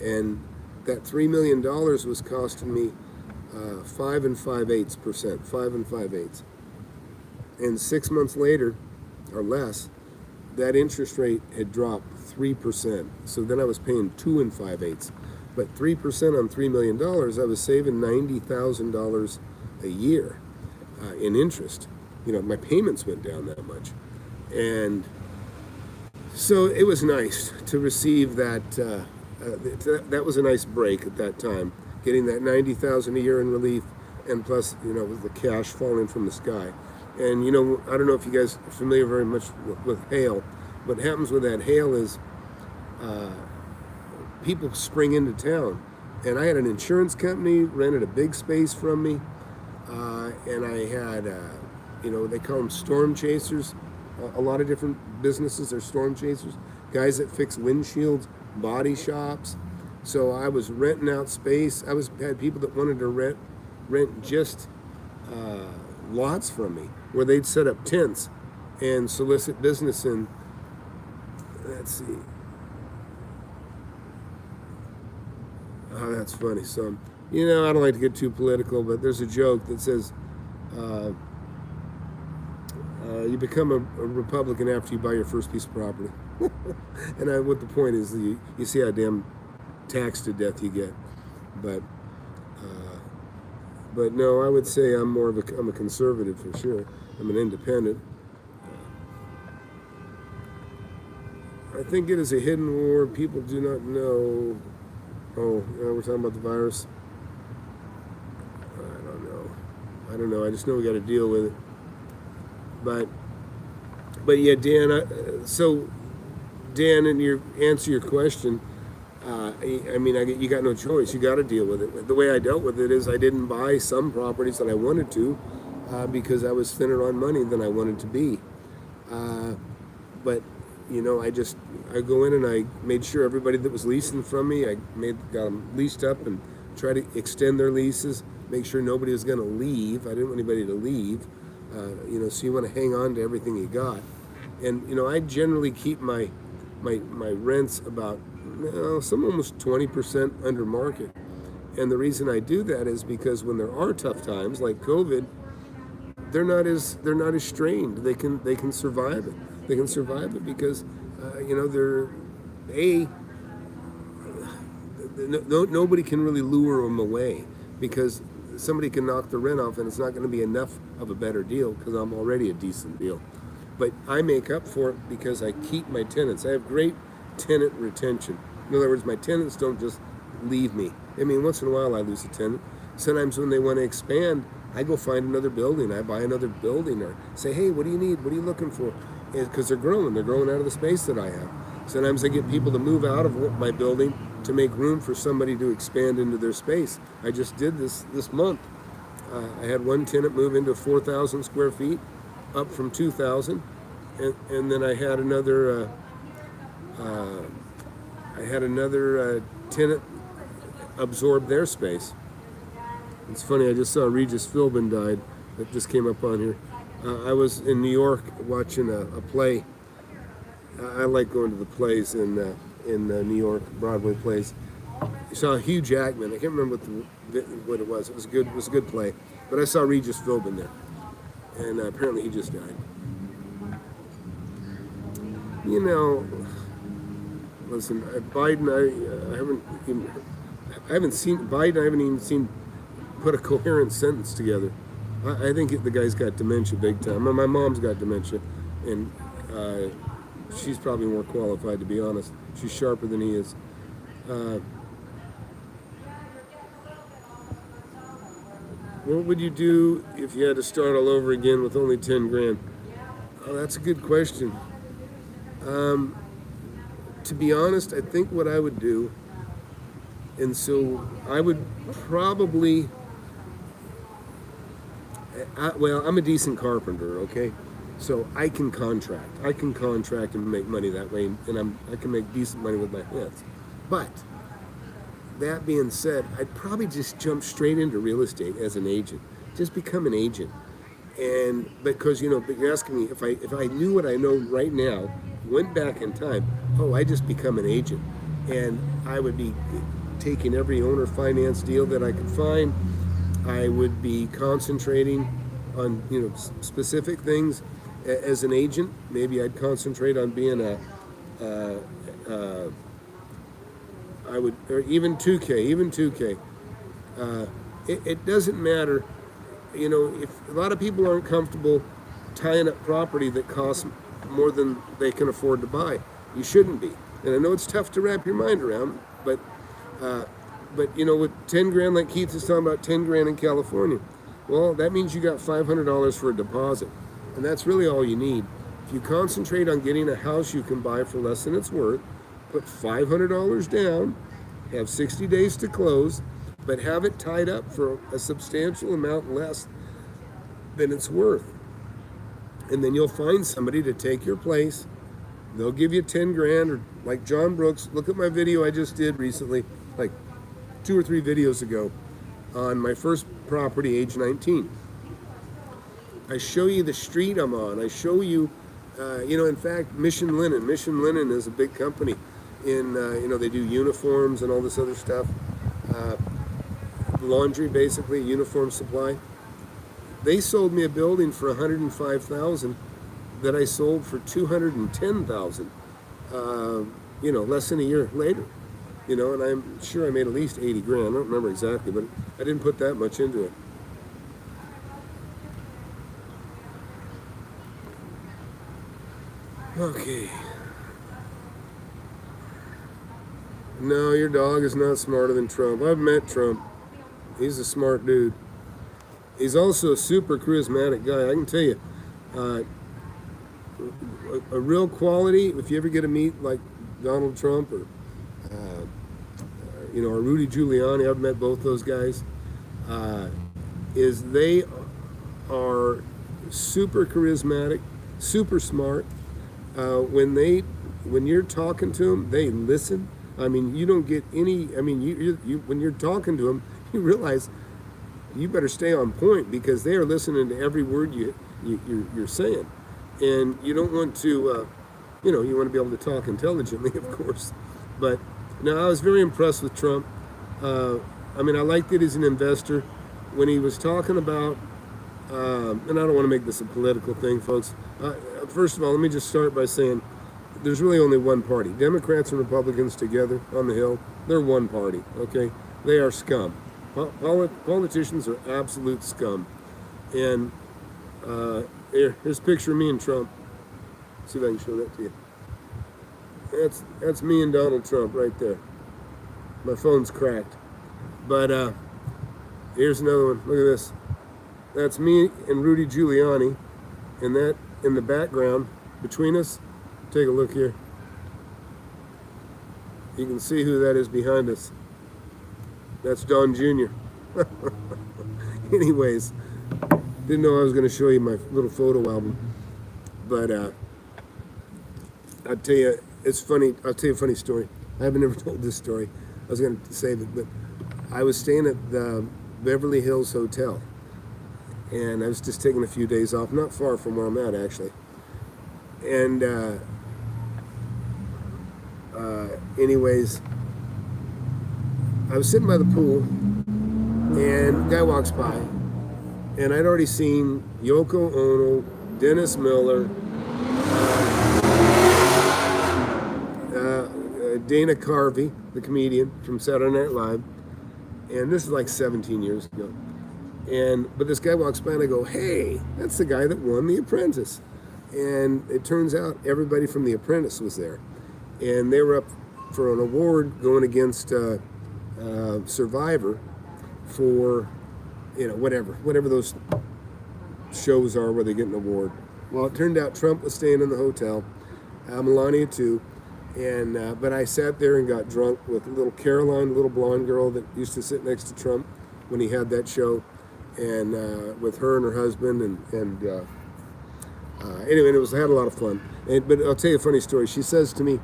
and that $3 million was costing me 5 5/8%, 5 5/8. And 6 months later, or less, that interest rate had dropped 3%. So then I was paying 2 5/8. But 3% on $3 million, I was saving $90,000 a a year in interest. My payments went down that much. And so it was nice to receive that. That was a nice break at that time, getting that $90,000 a year in relief, and plus, with the cash falling from the sky. And I don't know if you guys are familiar very much with hail. What happens with that hail is people spring into town. And I had an insurance company rented a big space from me, and I had, they call them storm chasers. A lot of different businesses are storm chasers. Guys that fix windshields, body shops. So I was renting out space. Had people that wanted to rent just lots from me, where they'd set up tents and solicit business in. Let's see. Oh, that's funny. So, I don't like to get too political, but there's a joke that says, you become a Republican after you buy your first piece of property. And what the point is, you see how damn taxed to death you get. But no, I would say I'm a conservative for sure. I'm an independent. I think it is a hidden war. People do not know. Oh, we're talking about the virus. I don't know. I just know we got to deal with it. But yeah, Dan. So, Dan, and answer your question. You got no choice. You got to deal with it. The way I dealt with it is I didn't buy some properties that I wanted to because I was thinner on money than I wanted to be. But I go in and I made sure everybody that was leasing from me, got them leased up and try to extend their leases, make sure nobody was going to leave. I didn't want anybody to leave. So you want to hang on to everything you got. And, I generally keep my rents about, some almost 20% under market. And the reason I do that is because when there are tough times like COVID, they're not as strained. They can survive it. They can survive it because nobody can really lure them away, because somebody can knock the rent off and it's not going to be enough of a better deal because I'm already a decent deal. But I make up for it because I keep my tenants. I have great tenant retention. In other words, my tenants don't just leave me. Once in a while I lose a tenant. Sometimes when they want to expand, I go find another building. I buy another building or say, hey, what do you need? What are you looking for? Because they're growing. They're growing out of the space that I have. Sometimes I get people to move out of my building to make room for somebody to expand into their space. I just did this month. I had one tenant move into 4,000 square feet, up from 2,000, and then I had another tenant absorb their space. It's funny. I just saw Regis Philbin died. That just came up on here. I was in New York watching a play. I like going to the plays in New York, Broadway plays. I saw Hugh Jackman. I can't remember what it was. It was good. It was a good play. But I saw Regis Philbin there, and apparently he just died. Listen, Biden. I haven't seen Biden. I haven't even seen put a coherent sentence together. I think the guy's got dementia big time. My mom's got dementia, and she's probably more qualified, to be honest. She's sharper than he is. What would you do if you had to start all over again with only 10 grand? Oh, that's a good question. To be honest, I think what I would do, and so I would probably, I'm a decent carpenter, okay? So I can contract. I can contract and make money that way, and I can make decent money with my hands. But that being said, I'd probably just jump straight into real estate as an agent. Just become an agent. And because but you're asking me if I knew what I know right now, went back in time, I just become an agent, and I would be taking every owner finance deal that I could find. I would be concentrating on specific things. As an agent, maybe I'd concentrate on being or even 2K. It doesn't matter. if a lot of people aren't comfortable tying up property that costs more than they can afford to buy, you shouldn't be. And I know it's tough to wrap your mind around, but with 10 grand, like Keith is talking about, 10 grand in California, well, that means you got $500 for a deposit, and that's really all you need. If you concentrate on getting a house you can buy for less than it's worth, put $500 down, have 60 days to close, but have it tied up for a substantial amount less than it's worth. And then you'll find somebody to take your place. They'll give you 10 grand, or like John Brooks. Look at my video I just did recently, like 2 or 3 videos ago, on my first property, age 19. I show you the street I'm on. I show you, in fact, Mission Linen. Mission Linen is a big company they do uniforms and all this other stuff. Laundry, basically, uniform supply. They sold me a building for $105,000 that I sold for $210,000. Less than a year later. And I'm sure I made at least 80 grand. I don't remember exactly, but I didn't put that much into it. Okay. No, your dog is not smarter than Trump. I've met Trump. He's a smart dude. He's also a super charismatic guy. I can tell you, a real quality, if you ever get to meet like Donald Trump or Rudy Giuliani, I've met both those guys, is they are super charismatic, super smart. When you're talking to them, they listen. I mean, you don't get any. I mean, you when you're talking to them, you realize you better stay on point because they are listening to every word you're saying, and you don't want to. You want to be able to talk intelligently, of course. But no, I was very impressed with Trump. I liked it as an investor when he was talking about. And I don't want to make this a political thing, folks. First of all, let me just start by saying there's really only one party. Democrats and Republicans together on the Hill, they're one party, okay? They are scum. Politicians are absolute scum. And here's a picture of me and Trump. See if I can show that to you. That's me and Donald Trump right there. My phone's cracked. But here's another one. Look at this. That's me and Rudy Giuliani, and that in the background between us. Take a look here. You can see who that is behind us. That's Don Jr. Anyways, didn't know I was going to show you my little photo album, but I'll tell you, it's funny. I'll tell you a funny story. I haven't ever told this story. I was going to save it, but I was staying at the Beverly Hills Hotel. And I was just taking a few days off, not far from where I'm at, actually. And anyways, I was sitting by the pool, and a guy walks by, and I'd already seen Yoko Ono, Dennis Miller, Dana Carvey, the comedian from Saturday Night Live, and this is like 17 years ago. But this guy walks by and I go, hey, that's the guy that won The Apprentice. And it turns out everybody from The Apprentice was there. And they were up for an award going against Survivor for, whatever those shows are where they get an award. Well, it turned out Trump was staying in the hotel, Melania too. But I sat there and got drunk with little Caroline, little blonde girl that used to sit next to Trump when he had that show. And with her and her husband, anyway, I had a lot of fun. But I'll tell you a funny story. She says to me,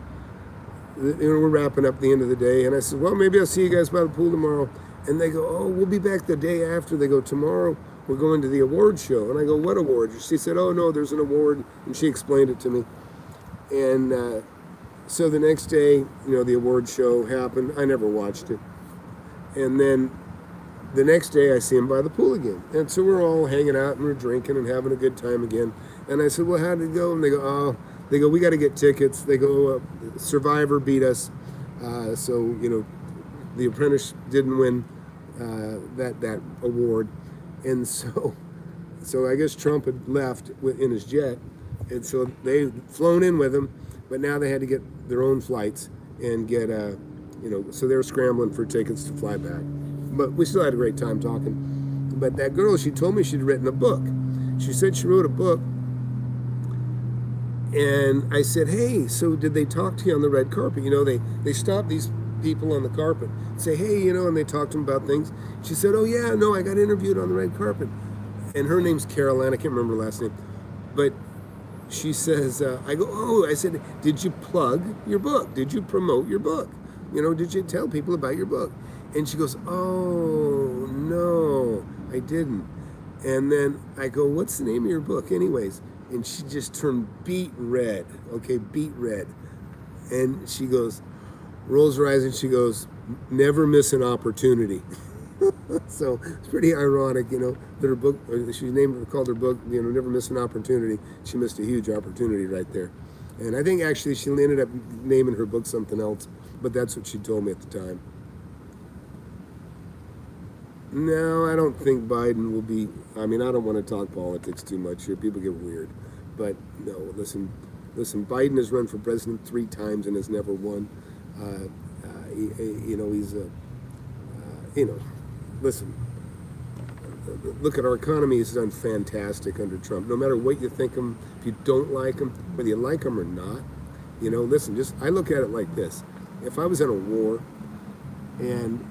we're wrapping up the end of the day, and I said, well, maybe I'll see you guys by the pool tomorrow. And they go, oh, we'll be back the day after. They go, tomorrow we're going to the award show. And I go, what award? She said, oh no, there's an award, and she explained it to me. And so the next day, the award show happened. I never watched it. And then the next day I see him by the pool again. And so we're all hanging out and we're drinking and having a good time again. And I said, well, how did it go? And they go, we got to get tickets. They go, Survivor beat us. So, The Apprentice didn't win that award. And so I guess Trump had left in his jet, and so they flown in with him, but now they had to get their own flights and get so they're scrambling for tickets to fly back. But we still had a great time talking. But that girl, she told me she'd written a book. She said she wrote a book, and I said, hey, so did they talk to you on the red carpet? They stop these people on the carpet, say, hey, and they talk to them about things. She said, oh yeah, no, I got interviewed on the red carpet. And her name's Caroline, I can't remember her last name. But she says, I said, did you plug your book? Did you promote your book? Did you tell people about your book? And she goes, oh, no, I didn't. And then I go, what's the name of your book anyways? And she just turned beet red, beet red. And she goes, rolls her eyes and she goes, never miss an opportunity. So it's pretty ironic, that her book, called her book, Never Miss an Opportunity. She missed a huge opportunity right there. And I think actually she ended up naming her book something else, but that's what she told me at the time. No, I don't think Biden will be, I don't want to talk politics too much here. People get weird. But no, listen, Biden has run for president 3 times and has never won. Listen, look at our economy. It's done fantastic under Trump. No matter what you think of him, if you don't like him, whether you like him or not, listen, I look at it like this. If I was in a war and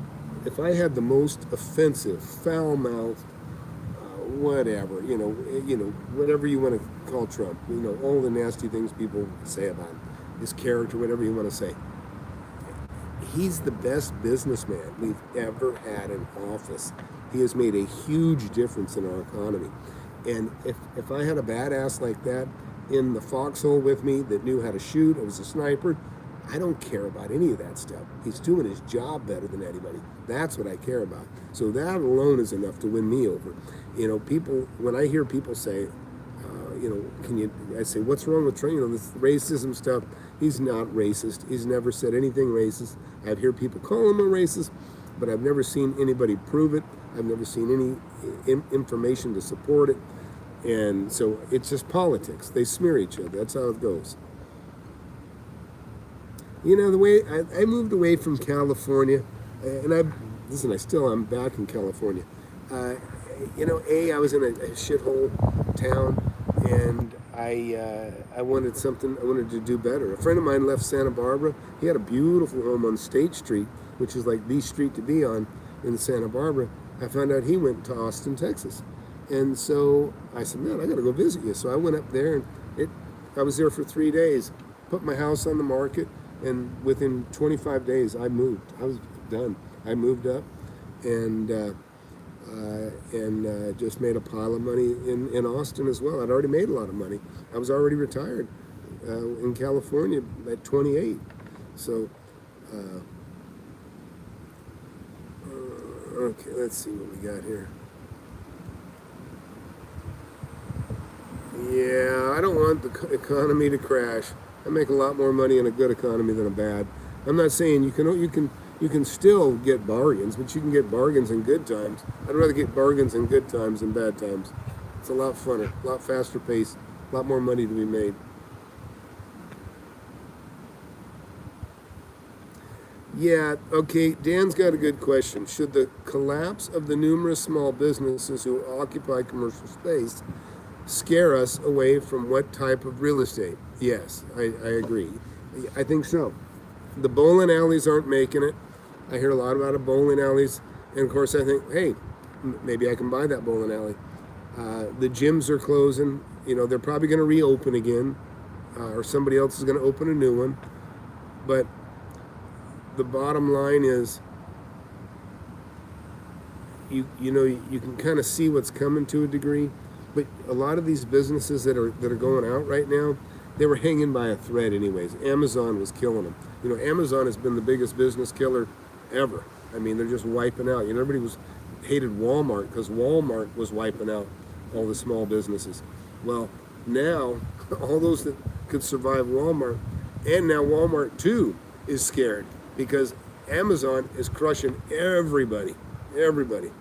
if I had the most offensive, foul-mouthed, whatever, whatever you want to call Trump, all the nasty things people say about him, his character, whatever you want to say. He's the best businessman we've ever had in office. He has made a huge difference in our economy. And if I had a badass like that in the foxhole with me that knew how to shoot, I was a sniper, I don't care about any of that stuff. He's doing his job better than anybody. That's what I care about. So that alone is enough to win me over. People, when I hear people say, I say, what's wrong with Trump? This racism stuff. He's not racist. He's never said anything racist. I hear people call him a racist, but I've never seen anybody prove it. I've never seen any information to support it. And so it's just politics. They smear each other. That's how it goes. The way I moved away from California, and I'm back in California. I was in a shithole town, and I wanted to do better. A friend of mine left Santa Barbara. He had a beautiful home on State Street, which is like the street to be on in Santa Barbara. I found out he went to Austin, Texas. And so I said, man, I got to go visit you. So I went up there, and I was there for 3 days, put my house on the market, and within 25 days, I moved. I was done. I moved up, and just made a pile of money in Austin as well. I'd already made a lot of money. I was already retired in California at 28. So, okay, let's see what we got here. Yeah, I don't want the economy to crash. I make a lot more money in a good economy than a bad. I'm not saying you can still get bargains, but you can get bargains in good times. I'd rather get bargains in good times than bad times. It's a lot funner, a lot faster pace, a lot more money to be made. Yeah, okay, Dan's got a good question. Should the collapse of the numerous small businesses who occupy commercial space scare us away from what type of real estate? Yes, I agree. I think so. The bowling alleys aren't making it. I hear a lot about bowling alleys, and of course I think, hey, maybe I can buy that bowling alley. The gyms are closing. They're probably going to reopen again, or somebody else is going to open a new one. But the bottom line is, you can kind of see what's coming to a degree. But a lot of these businesses that are going out right now, they were hanging by a thread anyways. Amazon was killing them. Amazon has been the biggest business killer ever. They're just wiping out. Everybody hated Walmart because Walmart was wiping out all the small businesses. Well, now all those that could survive Walmart, and now Walmart too is scared because Amazon is crushing everybody. Everybody.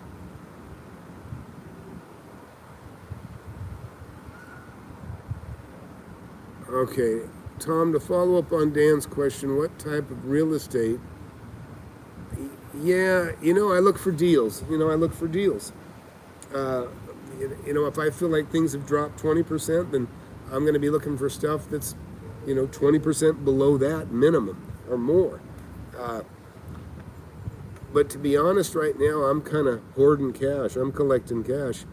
Okay, Tom, to follow up on Dan's question, what type of real estate? Yeah, I look for deals. I look for deals. Uh, if I feel like things have dropped 20%, then I'm going to be looking for stuff that's, 20% below that minimum or more. Uh, but to be honest, right now, I'm kind of hoarding cash. I'm collecting cash.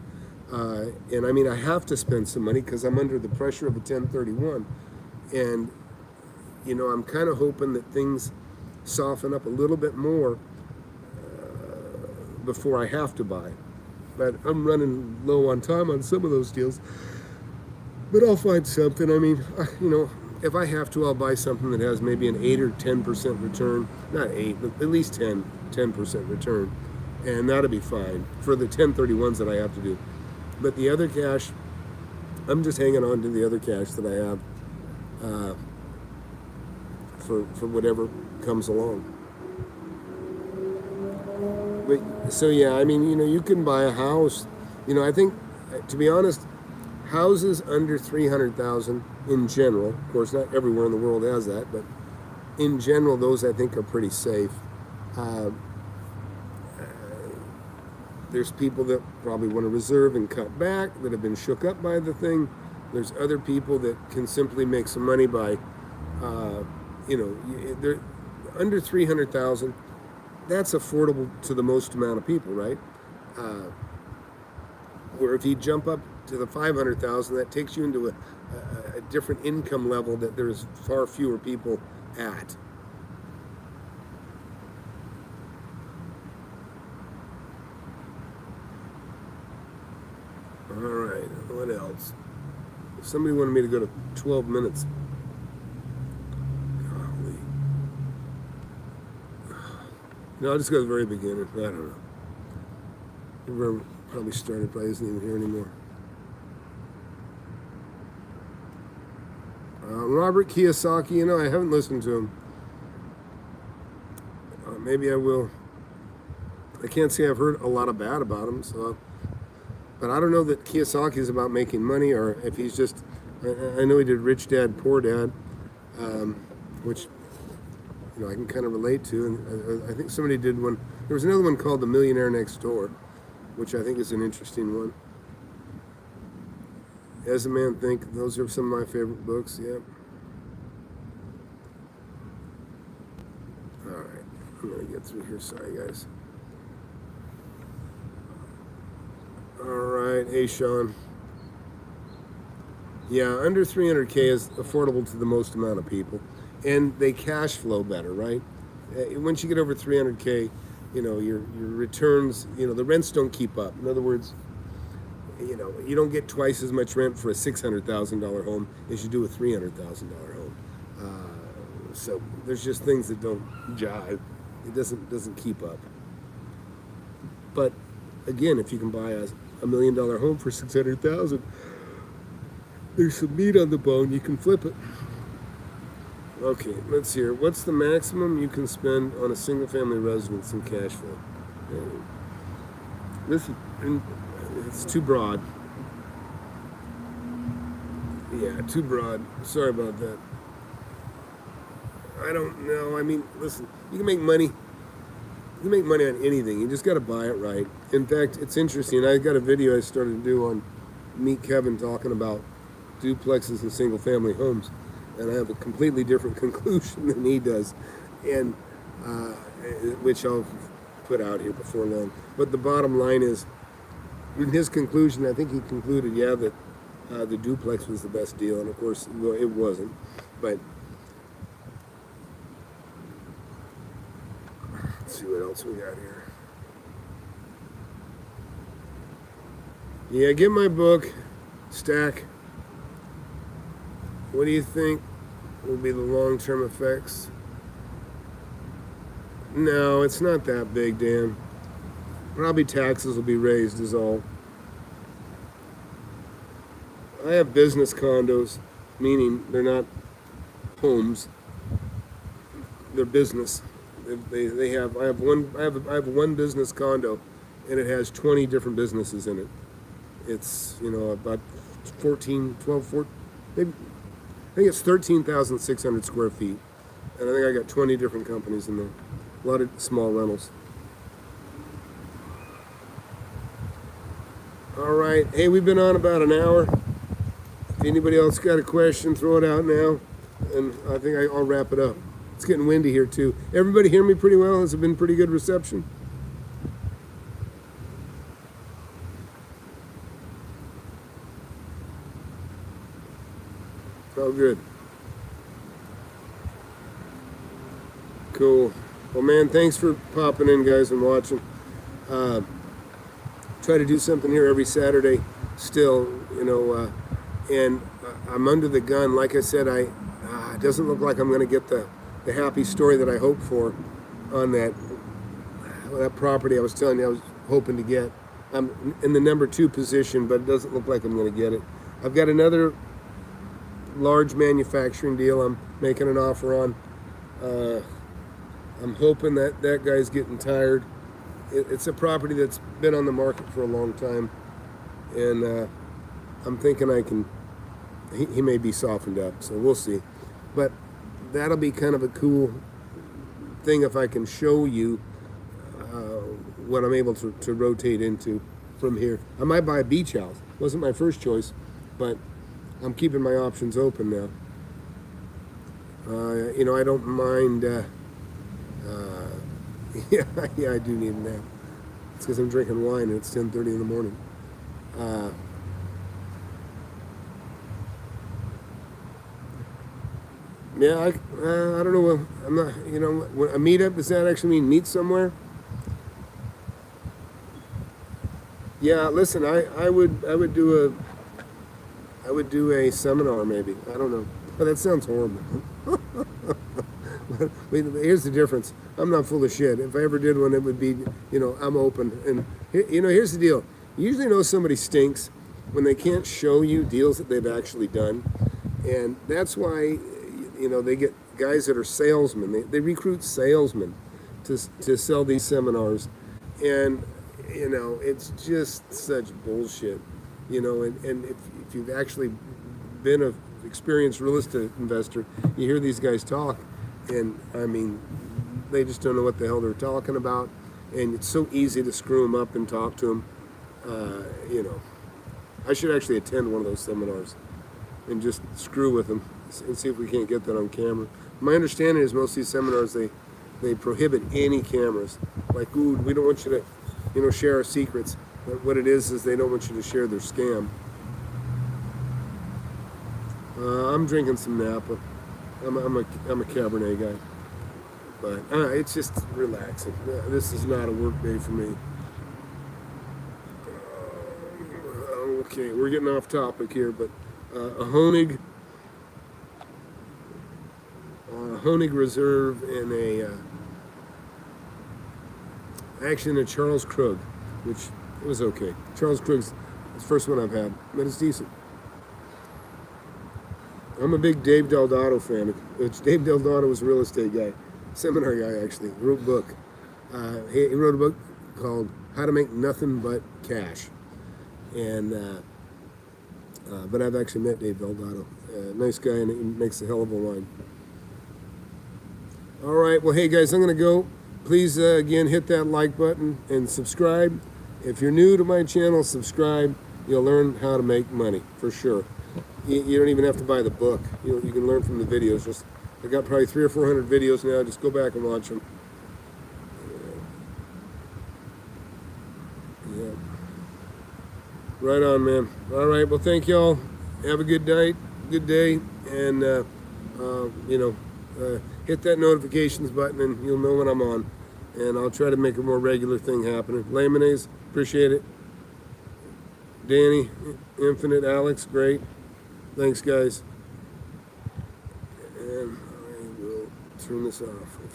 And I mean, I have to spend some money because I'm under the pressure of a 1031. And, I'm kind of hoping that things soften up a little bit more before I have to buy. But I'm running low on time on some of those deals. But I'll find something. I mean, if I have to, I'll buy something that has maybe an 8 or 10% return. Not 8, but at least 10% return. And that'll be fine for the 1031s that I have to do. But the other cash, I'm just hanging on to the other cash that I have for whatever comes along. But, so yeah, I mean, you can buy a house. I think, to be honest, houses under 300,000 in general, of course, not everywhere in the world has that, but in general, those I think are pretty safe. There's people that probably want to reserve and cut back, that have been shook up by the thing. There's other people that can simply make some money by, they're under 300,000. That's affordable to the most amount of people, right? Where if you jump up to the 500,000, that takes you into a different income level that there's far fewer people at. All right, what else? Somebody wanted me to go to 12 minutes. Golly. No, I'll just go to the very beginning. I don't know. Whoever probably started probably isn't even here anymore. Robert Kiyosaki, I haven't listened to him. Maybe I will. I can't say I've heard a lot of bad about him, but I don't know that Kiyosaki is about making money, or if he's just, I know he did Rich Dad, Poor Dad, which, I can kind of relate to, and I think somebody did one. There was another one called The Millionaire Next Door, which I think is an interesting one. As a Man Think, those are some of my favorite books, yeah. All right, I'm going to get through here, sorry guys. All right, hey Sean. Yeah, under 300K is affordable to the most amount of people, and they cash flow better, right? Once you get over 300K, your returns, the rents don't keep up. In other words, you don't get twice as much rent for a $600,000 home as you do a $300,000 home. So there's just things that don't jive. It doesn't keep up. But again, if you can buy a $1 million home for $600,000, there's some meat on the bone. You can flip it. Okay, let's hear. What's the maximum you can spend on a single-family residence in cash flow? Listen, it's too broad. Yeah, too broad. Sorry about that. I don't know. I mean, listen, you can make money. You can make money on anything. You just got to buy it right. In fact, it's interesting. I got a video I started to do on Meet Kevin talking about duplexes and single-family homes, and I have a completely different conclusion than he does, and which I'll put out here before long. But the bottom line is, in his conclusion, I think he concluded, yeah, that the duplex was the best deal, and of course, well, it wasn't. But let's see what else we got here. Yeah, get my book, Stack. What do you think will be the long-term effects? No, it's not that big, Dan. Probably taxes will be raised is all. I have business condos, meaning they're not homes. They're business. I have one business condo, and it has 20 different businesses in it. It's, about 14, 12, 14, maybe think it's 13,600 square feet. And I think I got 20 different companies in there. A lot of small rentals. All right. Hey, we've been on about an hour. If anybody else got a question, throw it out now. And I think I'll wrap it up. It's getting windy here too. Everybody hear me pretty well? Has it been pretty good reception? Oh, good. Cool. Well, man, thanks for popping in, guys, and watching. Try to do something here every Saturday still, and I'm under the gun. Like I said, it doesn't look like I'm going to get the happy story that I hoped for on that property I was telling you I was hoping to get. I'm in the number 2 position, but it doesn't look like I'm going to get it. I've got another large manufacturing deal I'm making an offer on. I'm hoping that guy's getting tired. It's a property that's been on the market for a long time, and I'm thinking he may be softened up, so we'll see. But that'll be kind of a cool thing if I can show you what I'm able to rotate into from here. I might buy a beach house. Wasn't my first choice, but I'm keeping my options open now. I don't mind. Yeah, I do need a nap. It's because I'm drinking wine and it's 10:30 in the morning. Yeah, I don't know. Well, I'm not. A meetup, does that actually mean meet somewhere? Yeah, listen, I would do a seminar maybe. I don't know. Oh, that sounds horrible. Here's the difference. I'm not full of shit. If I ever did one, it would be, I'm open. And, here's the deal. You usually know somebody stinks when they can't show you deals that they've actually done. And that's why, they get guys that are salesmen. They recruit salesmen to sell these seminars. And, it's just such bullshit. And if you've actually been an experienced real estate investor, you hear these guys talk. And I mean, they just don't know what the hell they're talking about, and it's so easy to screw them up and talk to them. I should actually attend one of those seminars and just screw with them and see if we can't get that on camera. My understanding is most of these seminars they prohibit any cameras. Like, ooh, we don't want you to, share our secrets. But what it is they don't want you to share their scam. I'm drinking some Napa. I'm a Cabernet guy, but it's just relaxing. This is not a work day for me. Okay, we're getting off topic here, but a Honig Reserve and actually a Charles Krug, which it was okay. Charles Krug's the first one I've had, but it's decent. I'm a big Dave Delgado fan. Dave Delgado was a real estate guy, seminar guy actually. He wrote a book. He wrote a book called How to Make Nothing But Cash. And but I've actually met Dave Delgado. Nice guy, and he makes a hell of a wine. All right, well, hey guys, I'm gonna go. Please again hit that like button and subscribe. If you're new to my channel, subscribe. You'll learn how to make money for sure. You don't even have to buy the book. You can learn from the videos. I got probably 300 or 400 videos now. Just go back and watch them. Yeah. Right on, man. All right. Well, thank y'all. Have a good night, good day, and hit that notifications button, and you'll know when I'm on. And I'll try to make a more regular thing happening. Lemonades, appreciate it. Danny, Infinite, Alex, great. Thanks, guys. And I will turn this off if I